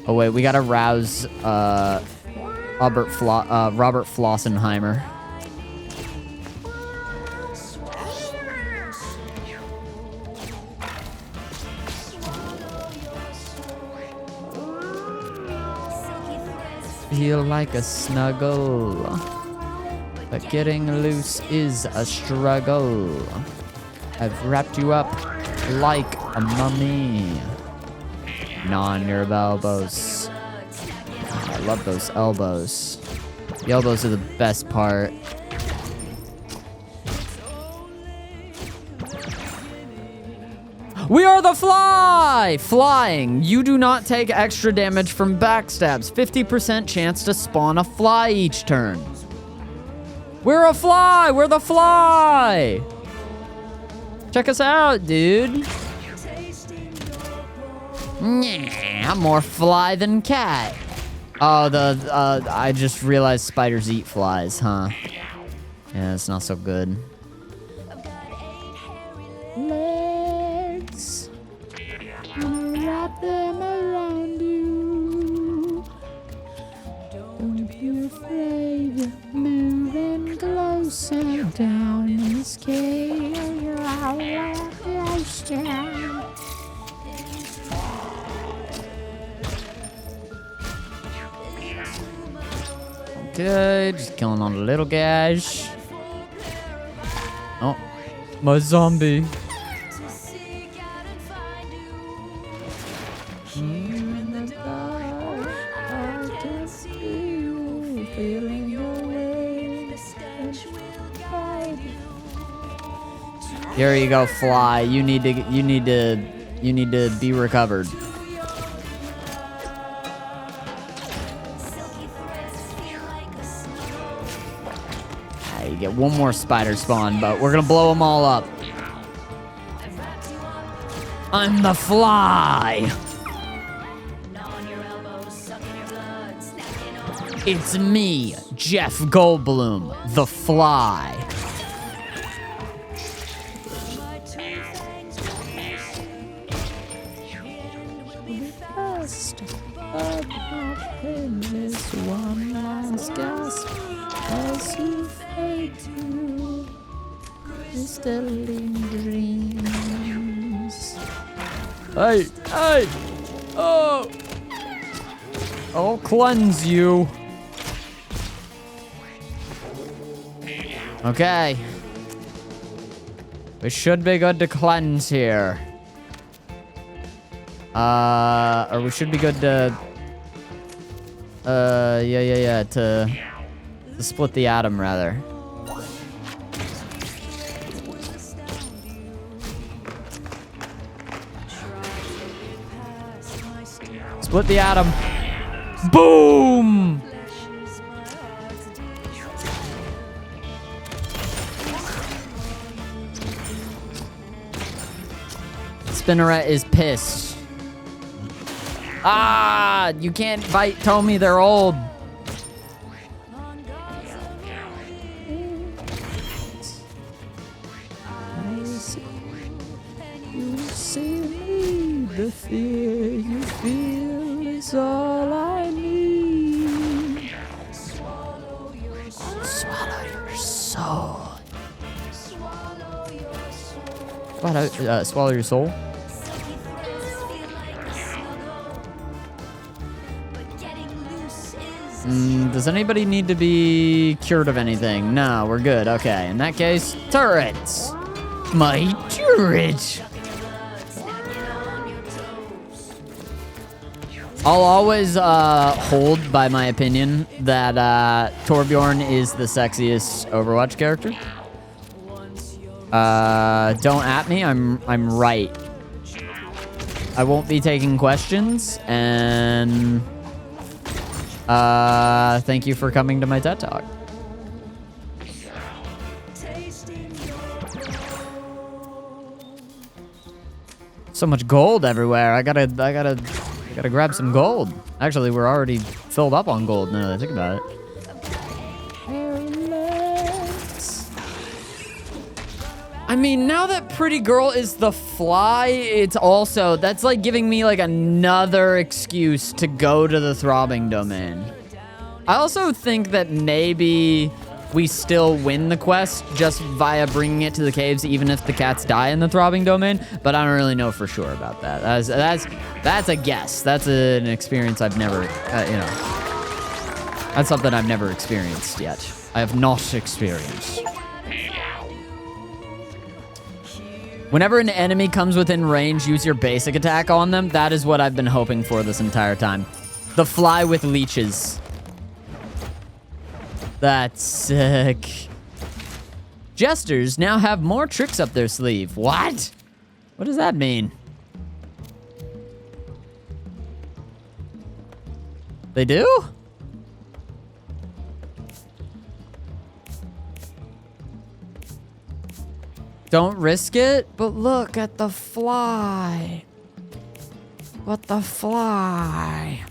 Oh wait, we gotta rouse Robert Flossenheimer. Feel like a snuggle, but getting loose is a struggle. I've wrapped you up like a mummy. Gnaw on your elbows. I love those elbows. The elbows are the best part. We are the fly! Flying. You do not take extra damage from backstabs. 50% chance to spawn a fly each turn. We're a fly! We're the fly! Check us out, dude. Yeah, I'm more fly than cat. Oh, I just realized spiders eat flies, huh? Yeah, that's not so good. Legs. Wrap them around you. Don't be afraid. Moving closer down this cave. Okay, just killing all the little guys. Oh, my zombie. In the dark, I can see you feeling your way. Here you go, fly. You need to be recovered. You get one more spider spawn, but we're gonna blow them all up. I'm the fly. It's me, Jeff Goldblum, the fly. One last gasp as you fade to crystalline dreams. Hey, hey! Oh! I'll cleanse you. Okay. We should be good to cleanse here. Or we should be good to... to split the atom, rather. Split the atom. Boom! Spinneret is pissed. Ah, you can't fight Tommy, they're old. You see me, the fear you feel is all I need. Swallow your soul. Swallow your soul? Does anybody need to be cured of anything? No, we're good. Okay, in that case, turrets. My turret. I'll always hold by my opinion that Torbjorn is the sexiest Overwatch character. Don't at me. I'm right. I won't be taking questions, and thank you for coming to my TED Talk. So much gold everywhere. I gotta grab some gold. Actually, we're already filled up on gold now that I think about it. I mean, now that Pretty Girl is the fly, it's also, that's like giving me like another excuse to go to the throbbing domain. I also think that maybe we still win the quest just via bringing it to the caves, even if the cats die in the throbbing domain, but I don't really know for sure about that. That's a guess. That's an experience I've never, that's something I've never experienced yet. I have not experienced. Whenever an enemy comes within range, use your basic attack on them. That is what I've been hoping for this entire time. The fly with leeches. That's sick. Jesters now have more tricks up their sleeve. What? What does that mean? They do? Don't risk it, but look at the fly. What the fly?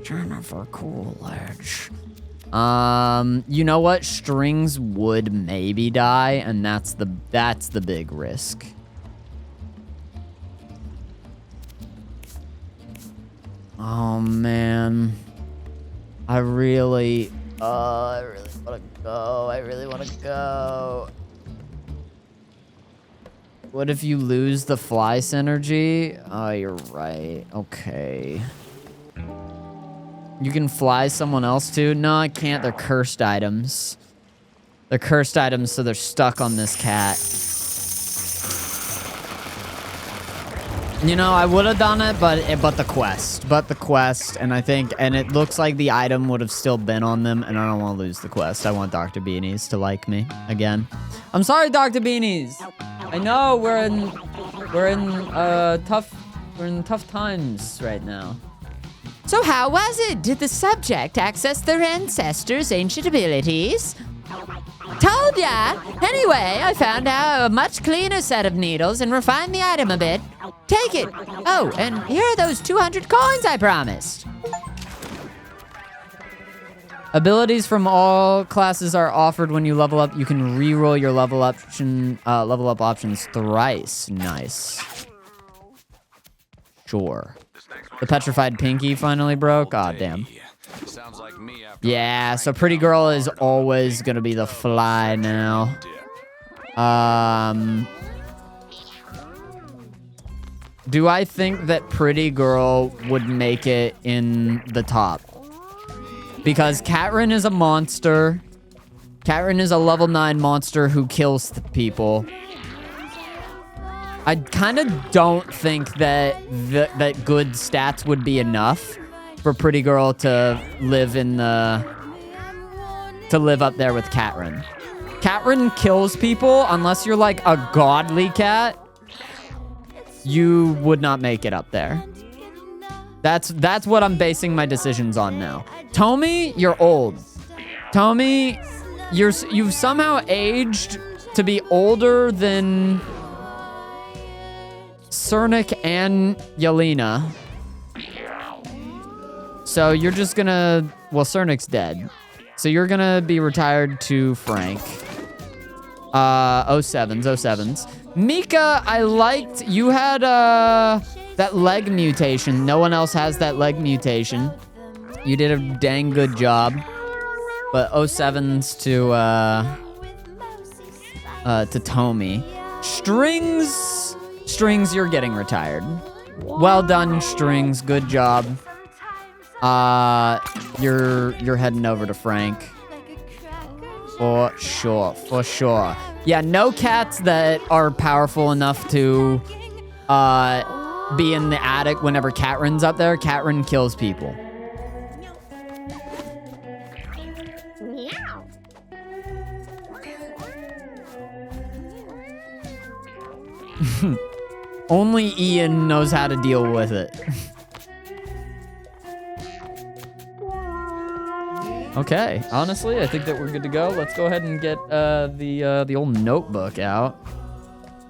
Jennifer Coolidge. You know what? Strings would maybe die, and that's the big risk. Oh man. I really wanna go. I really wanna go. What if you lose the fly synergy? Oh, you're right. Okay. You can fly someone else too? No, I can't. They're cursed items. They're cursed items, so they're stuck on this cat. You know, I would have done it, but the quest, and I think, and it looks like the item would have still been on them, and I don't want to lose the quest. I want Dr. Beanies to like me again. I'm sorry, Dr. Beanies. I know we're in tough times right now. So how was it? Did the subject access their ancestors' ancient abilities? Told ya! Anyway, I found out a much cleaner set of needles and refined the item a bit. Take it. Oh, and here are those 200 coins I promised. Abilities from all classes are offered when you level up. You can re-roll your level up options thrice. Nice. Sure. The petrified pinky finally broke. Aw, damn. Sounds like me after Yeah, so pretty girl is always gonna be the fly now. Do I think that pretty girl would make it in the top? Because Catrin is a monster. Catrin is a level 9 monster who kills people. I kind of don't think that that good stats would be enough for pretty girl to live up there with Catrin. Catrin kills people unless you're like a godly cat. You would not make it up there. That's what I'm basing my decisions on now. Tomi, you're old. Tomi, you've somehow aged to be older than Cernic and Yelena. So you're just gonna... Well, Cernic's dead. So you're gonna be retired to Frank. 07s. Mika, I liked... You had that leg mutation. No one else has that leg mutation. You did a dang good job. But 07s to Tomi. Strings, you're getting retired. Well done, Strings. Good job. You're heading over to Frank. For sure. Yeah, no cats that are powerful enough to be in the attic whenever Catrin's up there. Catrin kills people. Only Ian knows how to deal with it. Okay, honestly, I think that we're good to go. Let's go ahead and get the old notebook out.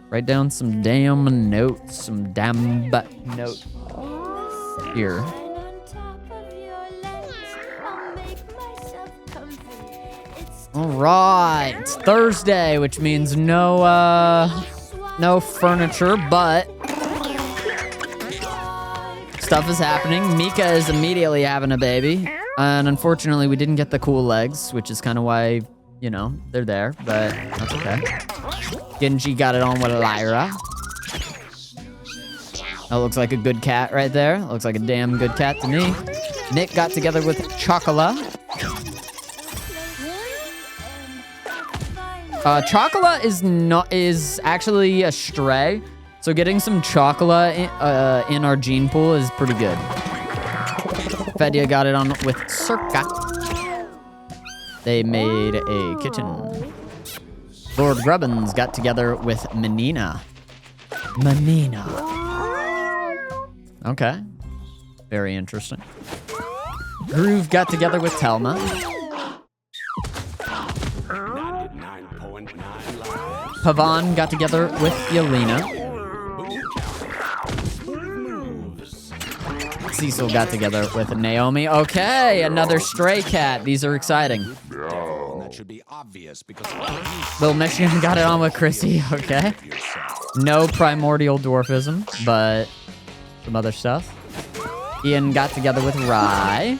Write down some damn notes, some damn notes here. All right, it's Thursday, which means no furniture, but stuff is happening. Mika is immediately having a baby. And unfortunately, we didn't get the cool legs, which is kind of why, you know, they're there, but that's okay. Genji got it on with Lyra. That looks like a good cat right there. Looks like a damn good cat to me. Nick got together with Chocola. Chocola is actually a stray, so getting some Chocola in our gene pool is pretty good. Fedia got it on with Circa. They made a kitten. Lord Grubbins got together with Menina. Okay. Very interesting. Groove got together with Telma. Pavan got together with Yelena. Cecil got together with Naomi. Okay, another stray cat. These are exciting. That should be obvious because Little Michigan got it on with Chrissy. Okay. No primordial dwarfism, but some other stuff. Ian got together with Rye.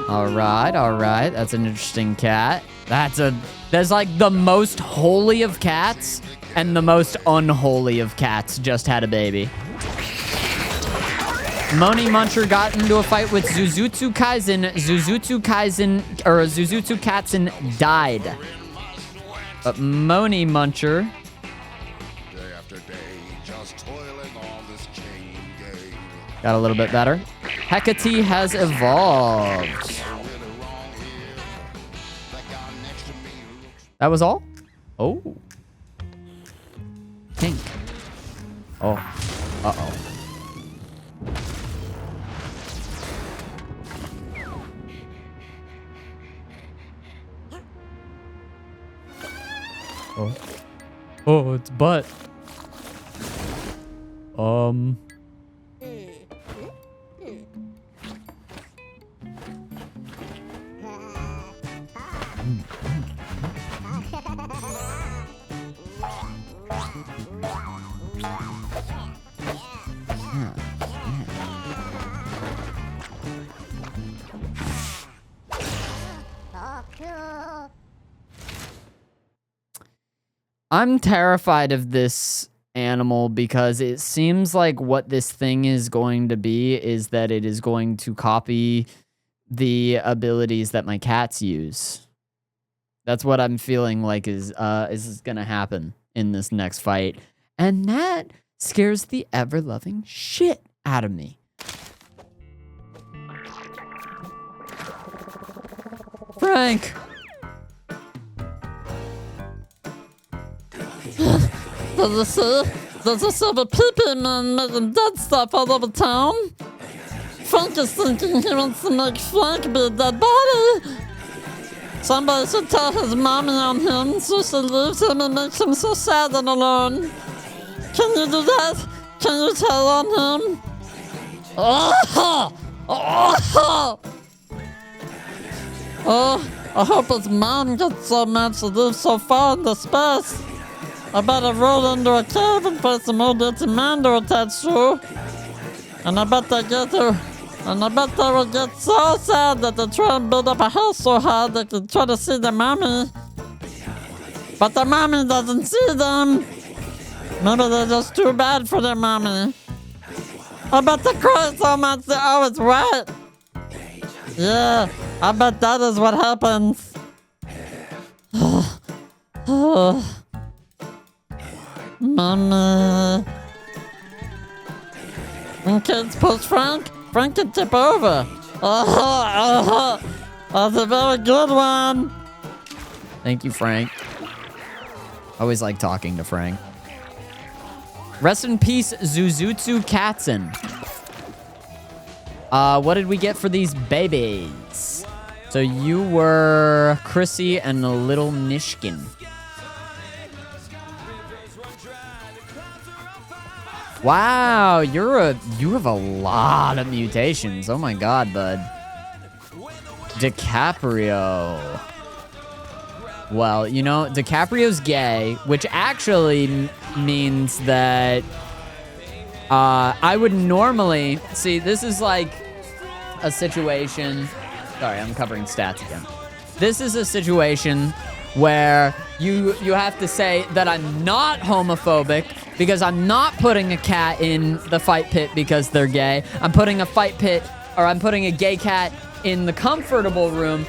All right. That's an interesting cat. There's like the most holy of cats and the most unholy of cats just had a baby. Moni Muncher got into a fight with Zuzutsu Kaisen. Zuzutsu Katzen died. But Moni Muncher Got a little bit better. Hecate has evolved. That was all? Oh. Pink. Oh. Uh-oh. Oh. Oh, it's butt. I'm terrified of this animal because it seems like what this thing is going to be is that it is going to copy the abilities that my cats use. That's what I'm feeling like is going to happen in this next fight. And that scares the ever-loving shit out of me. Frank! Does this have a pee-pee man making dead stuff all over town? Frank is thinking he wants to make Frank be a dead body. Somebody should tell his mommy on him so she leaves him and makes him so sad and alone. Can you do that? Can you tell on him? Oh, I hope his mom gets so mad she lives so far into space. I better roll into a cave and put some old dirty Mando attached to. And I bet they will get so sad that they try and build up a house so hard they can try to see their mommy. But their mommy doesn't see them. Maybe they're just too bad for their mommy. I bet they cry so much that, oh, it's wet. Yeah, I bet that is what happens. Mommy. When kids push Frank can tip over. That's a very good one. Thank you, Frank. Always like talking to Frank. Rest in peace, Zuzutsu Katzen. What did we get for these babies? So you were Chrissy and a little Nishkin. Wow, you have a lot of mutations. Oh my god, bud. DiCaprio. Well, you know, DiCaprio's gay, which actually means that I would normally... See, this is like a situation... Sorry, I'm covering stats again. This is a situation where you have to say that I'm not homophobic because I'm not putting a cat in the fight pit because they're gay. I'm putting a gay cat in the comfortable room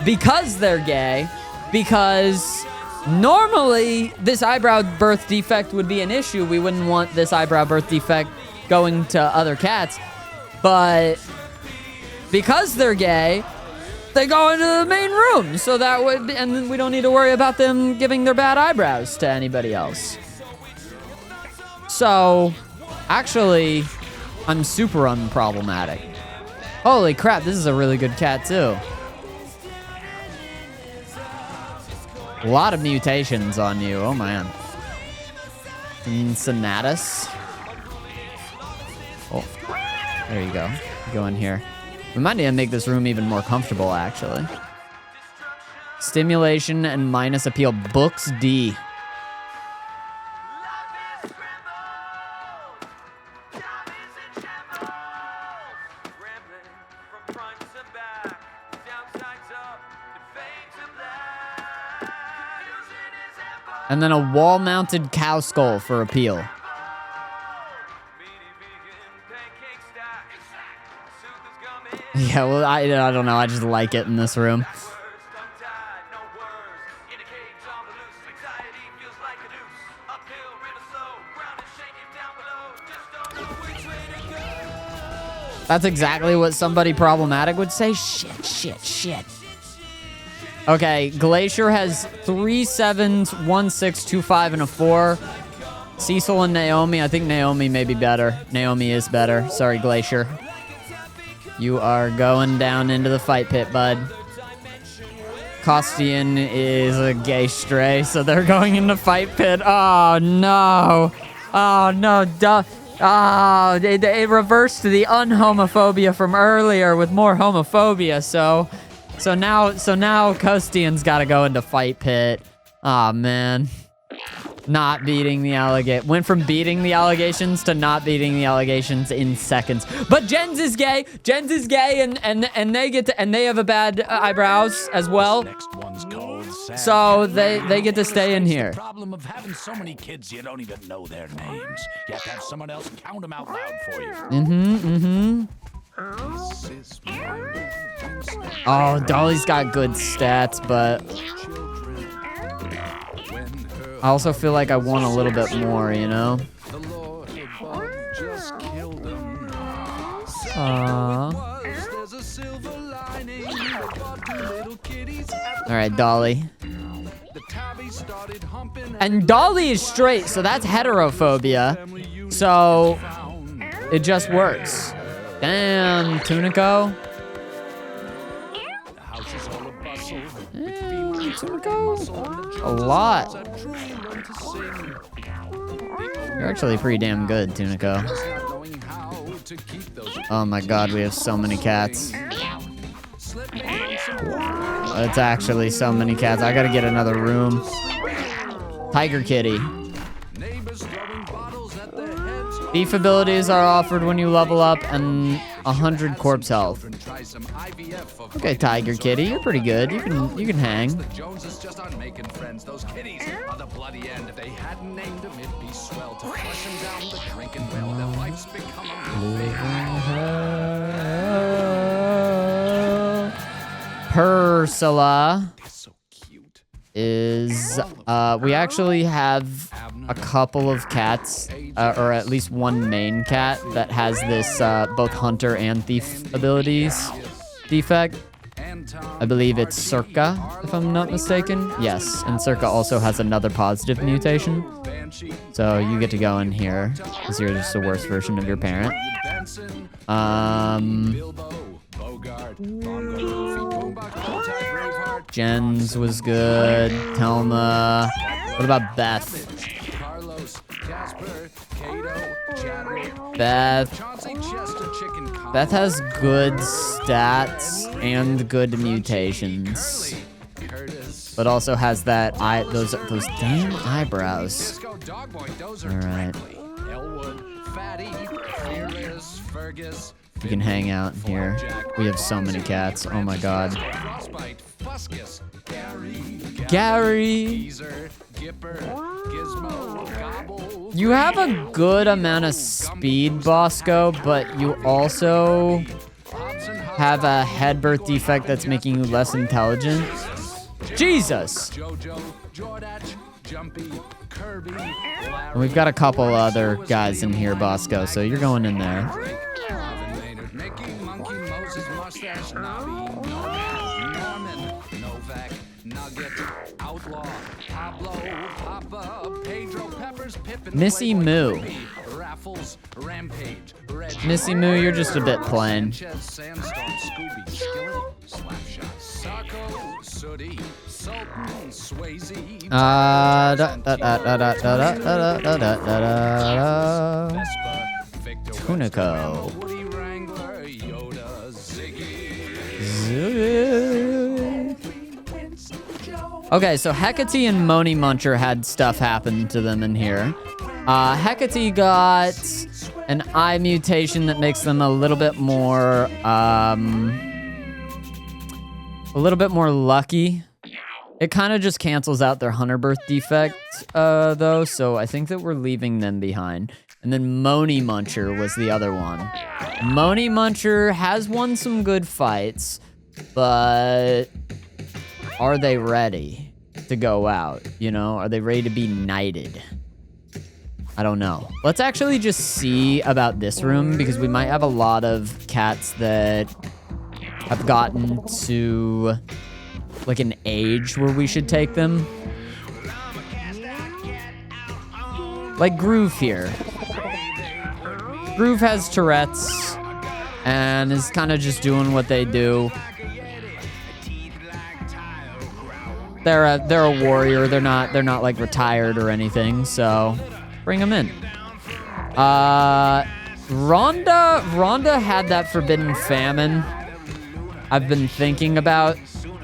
because they're gay. Because normally this eyebrow birth defect would be an issue. We wouldn't want this eyebrow birth defect going to other cats. But because they're gay, they go into the main room. So that would be, and then we don't need to worry about them giving their bad eyebrows to anybody else. So, actually, I'm super unproblematic. Holy crap, this is a really good cat too. A lot of mutations on you, oh man. Cincinnatus. Oh, there you go. Go in here. We might need to make this room even more comfortable, actually. Stimulation and minus appeal. Books D. And then a wall-mounted cow skull for appeal. Yeah, well, I don't know. I just like it in this room. That's exactly what somebody problematic would say. Shit. Okay, Glacier has 3 7s, 1 6, 2 5, and a 4. Cecil and Naomi. I think Naomi may be better. Naomi is better. Sorry, Glacier. You are going down into the fight pit, bud. Costian is a gay stray, so they're going into fight pit. Oh, no. Oh, no. Oh, they reversed the unhomophobia from earlier with more homophobia, so now Costian's got to go into fight pit. Oh, man. Not beating the allegation. Went from beating the allegations to not beating the allegations in seconds. But Jens is gay. Jens is gay, and they have a bad eyebrows as well. Next one's called Sad. So they get to stay in here. The problem of having so many kids you don't even know their names. You have to have someone else count them out loud for you. This is my Oh, Dolly's got good stats, but I also feel like I want a little bit more, you know? The Lord above just killed them. Aww. There's a silver lining. They bought 2 little kitties at the Alright, Dolly. The tabby started humping And Dolly is straight, so that's heterophobia. So it just works. Damn, Tunico. The house is all a bustle. Tunico. A lot. You're actually pretty damn good, Tunico. Oh my god, we have so many cats. It's actually so many cats. I gotta get another room. Tiger Kitty. Thief abilities are offered when you level up and 100 corpse health. Okay, Tiger Kitty, you're pretty good. You can hang. The Joneses just aren't making friends. Those kitties are the bloody end. If they hadn't named them, it'd be swell to flush them down the drinking well. Their life's become a Ursula so cute. is we actually have a couple of cats, or at least one main cat that has this both hunter and thief abilities defect. I believe it's Circa, if I'm not mistaken. Yes, and Circa also has another positive mutation. So you get to go in here, because you're just the worst version of your parent. Jens was good. Telma. What about Beth? Beth has good stats and good mutations, but also has that those damn eyebrows. All right. You can hang out in here. We have so many cats. Oh my god. Gary. You have a good amount of speed, Bosco, but you also have a head birth defect that's making you less intelligent. Jesus! And we've got a couple other guys in here, Bosco, so you're going in there. Missy Moo. Missy Moo, you're just a bit plain. Tunico. Okay, so Hecate and Moni Muncher had stuff happen to them in here. Hecate got an eye mutation that makes them a little bit more lucky. It kind of just cancels out their hunter birth defect, though, so I think that we're leaving them behind. And then Moni Muncher was the other one. Moni Muncher has won some good fights, but are they ready to go out? You know, are they ready to be knighted? I don't know. Let's actually just see about this room because we might have a lot of cats that have gotten to like an age where we should take them. Like Groove here. Groove has Tourette's and is kind of just doing what they do. They're a warrior. They're not like retired or anything. So bring them in. Rhonda had that Forbidden Famine. I've been thinking about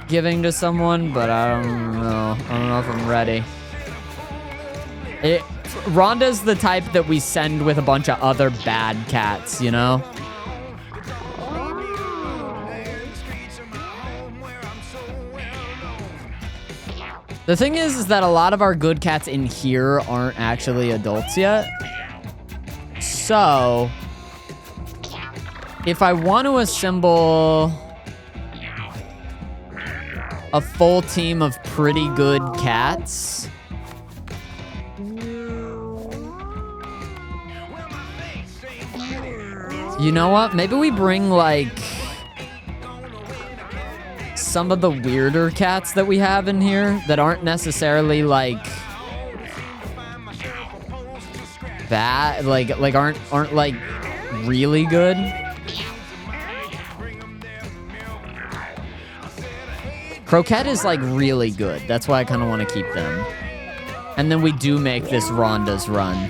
giving to someone, but I don't know. I don't know if I'm ready. Rhonda's the type that we send with a bunch of other bad cats, you know? The thing is that a lot of our good cats in here aren't actually adults yet. So, if I want to assemble a full team of pretty good cats, you know what? Maybe we bring like some of the weirder cats that we have in here that aren't necessarily like bad, like aren't like really good. Croquette is like really good. That's why I kind of want to keep them. And then we do make this Rhonda's run.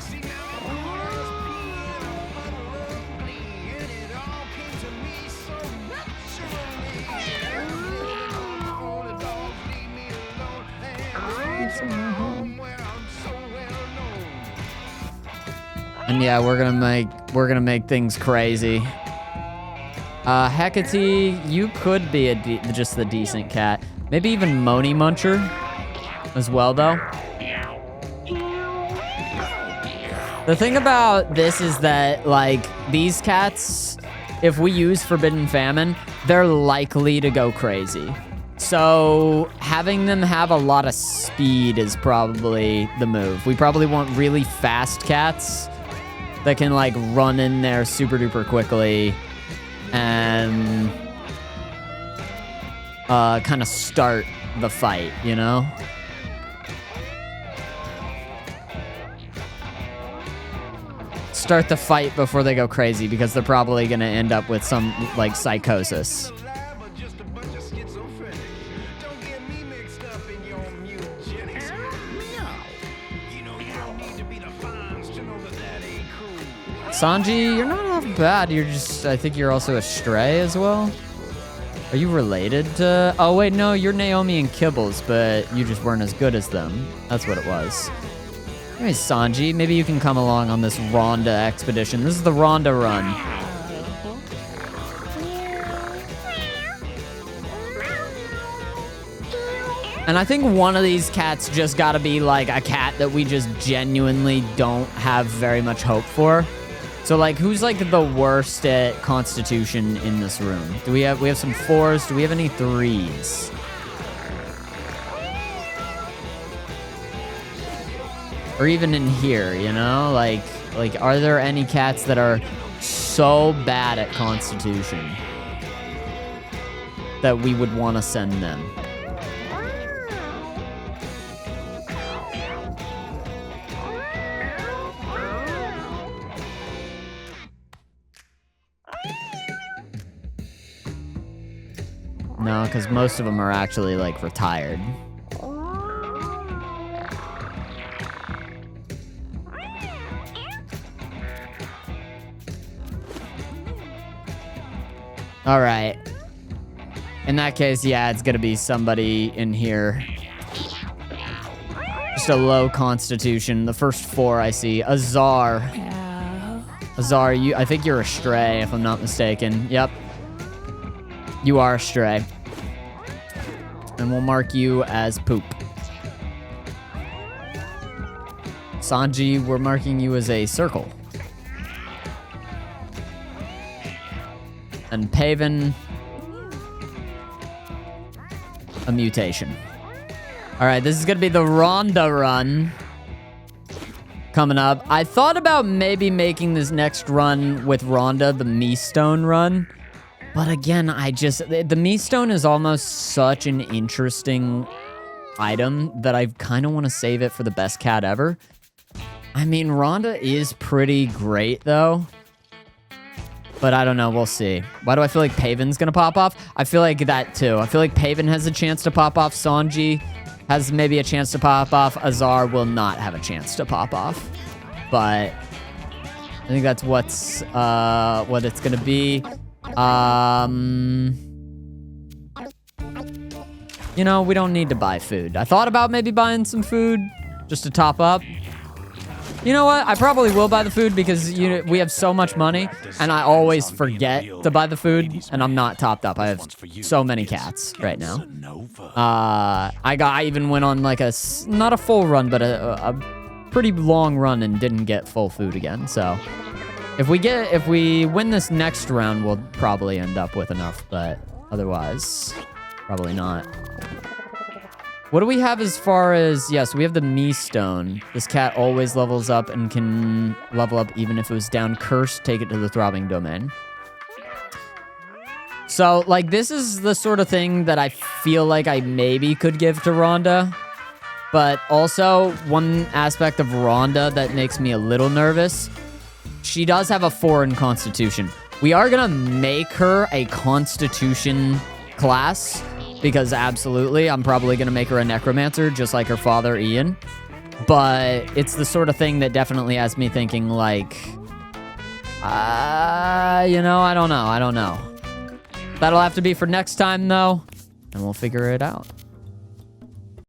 And yeah, we're gonna make things crazy. Hecate, you could be just the decent cat. Maybe even Moni Muncher as well, though. The thing about this is that, like, these cats, if we use Forbidden Famine, they're likely to go crazy. So having them have a lot of speed is probably the move. We probably want really fast cats that can like run in there super duper quickly and kind of start the fight, you know? Start the fight before they go crazy because they're probably gonna end up with some like psychosis. Sanji, you're not half bad. You're just, I think you're also a stray as well. Are you related to, oh wait, no, you're Naomi and Kibbles, but you just weren't as good as them. That's what it was. Anyways, Sanji, maybe you can come along on this Rhonda expedition. This is the Rhonda run. And I think one of these cats just gotta be like a cat that we just genuinely don't have very much hope for. So like, who's like the worst at Constitution in this room? Do we have some 4s? Do we have any 3s? Or even in here, you know? Like, are there any cats that are so bad at Constitution that we would want to send them? No, because most of them are actually, like, retired. Alright. In that case, yeah, it's gonna be somebody in here. Just a low constitution. The first 4 I see. Azar. Azar, I think you're a stray, if I'm not mistaken. Yep. You are a stray. And we'll mark you as poop. Sanji, we're marking you as a circle. And Paven, a mutation. All right, this is gonna be the Rhonda run. coming up. I thought about maybe making this next run with Rhonda, the Me Stone run. But again, the Me Stone is almost such an interesting item that I kind of want to save it for the best cat ever. I mean, Rhonda is pretty great, though. But I don't know. We'll see. Why do I feel like Paven's going to pop off? I feel like that, too. I feel like Paven has a chance to pop off. Sanji has maybe a chance to pop off. Azar will not have a chance to pop off. But I think that's what it's going to be. You know, we don't need to buy food. I thought about maybe buying some food just to top up. You know what? I probably will buy the food because we have so much money, and I always forget to buy the food, and I'm not topped up. I have so many cats right now. I even went on like not a full run, but a pretty long run and didn't get full food again. So if we win this next round, we'll probably end up with enough, but otherwise, probably not. What do we have as far as... Yes, we have the Me Stone. This cat always levels up and can level up even if it was down. Curse, take it to the Throbbing Domain. So, like, this is the sort of thing that I feel like I maybe could give to Rhonda. But also, one aspect of Rhonda that makes me a little nervous, she does have a 4 in Constitution. We are going to make her a Constitution class... Because absolutely, I'm probably going to make her a necromancer, just like her father, Ian. But it's the sort of thing that definitely has me thinking, like, you know, I don't know. That'll have to be for next time, though, and we'll figure it out.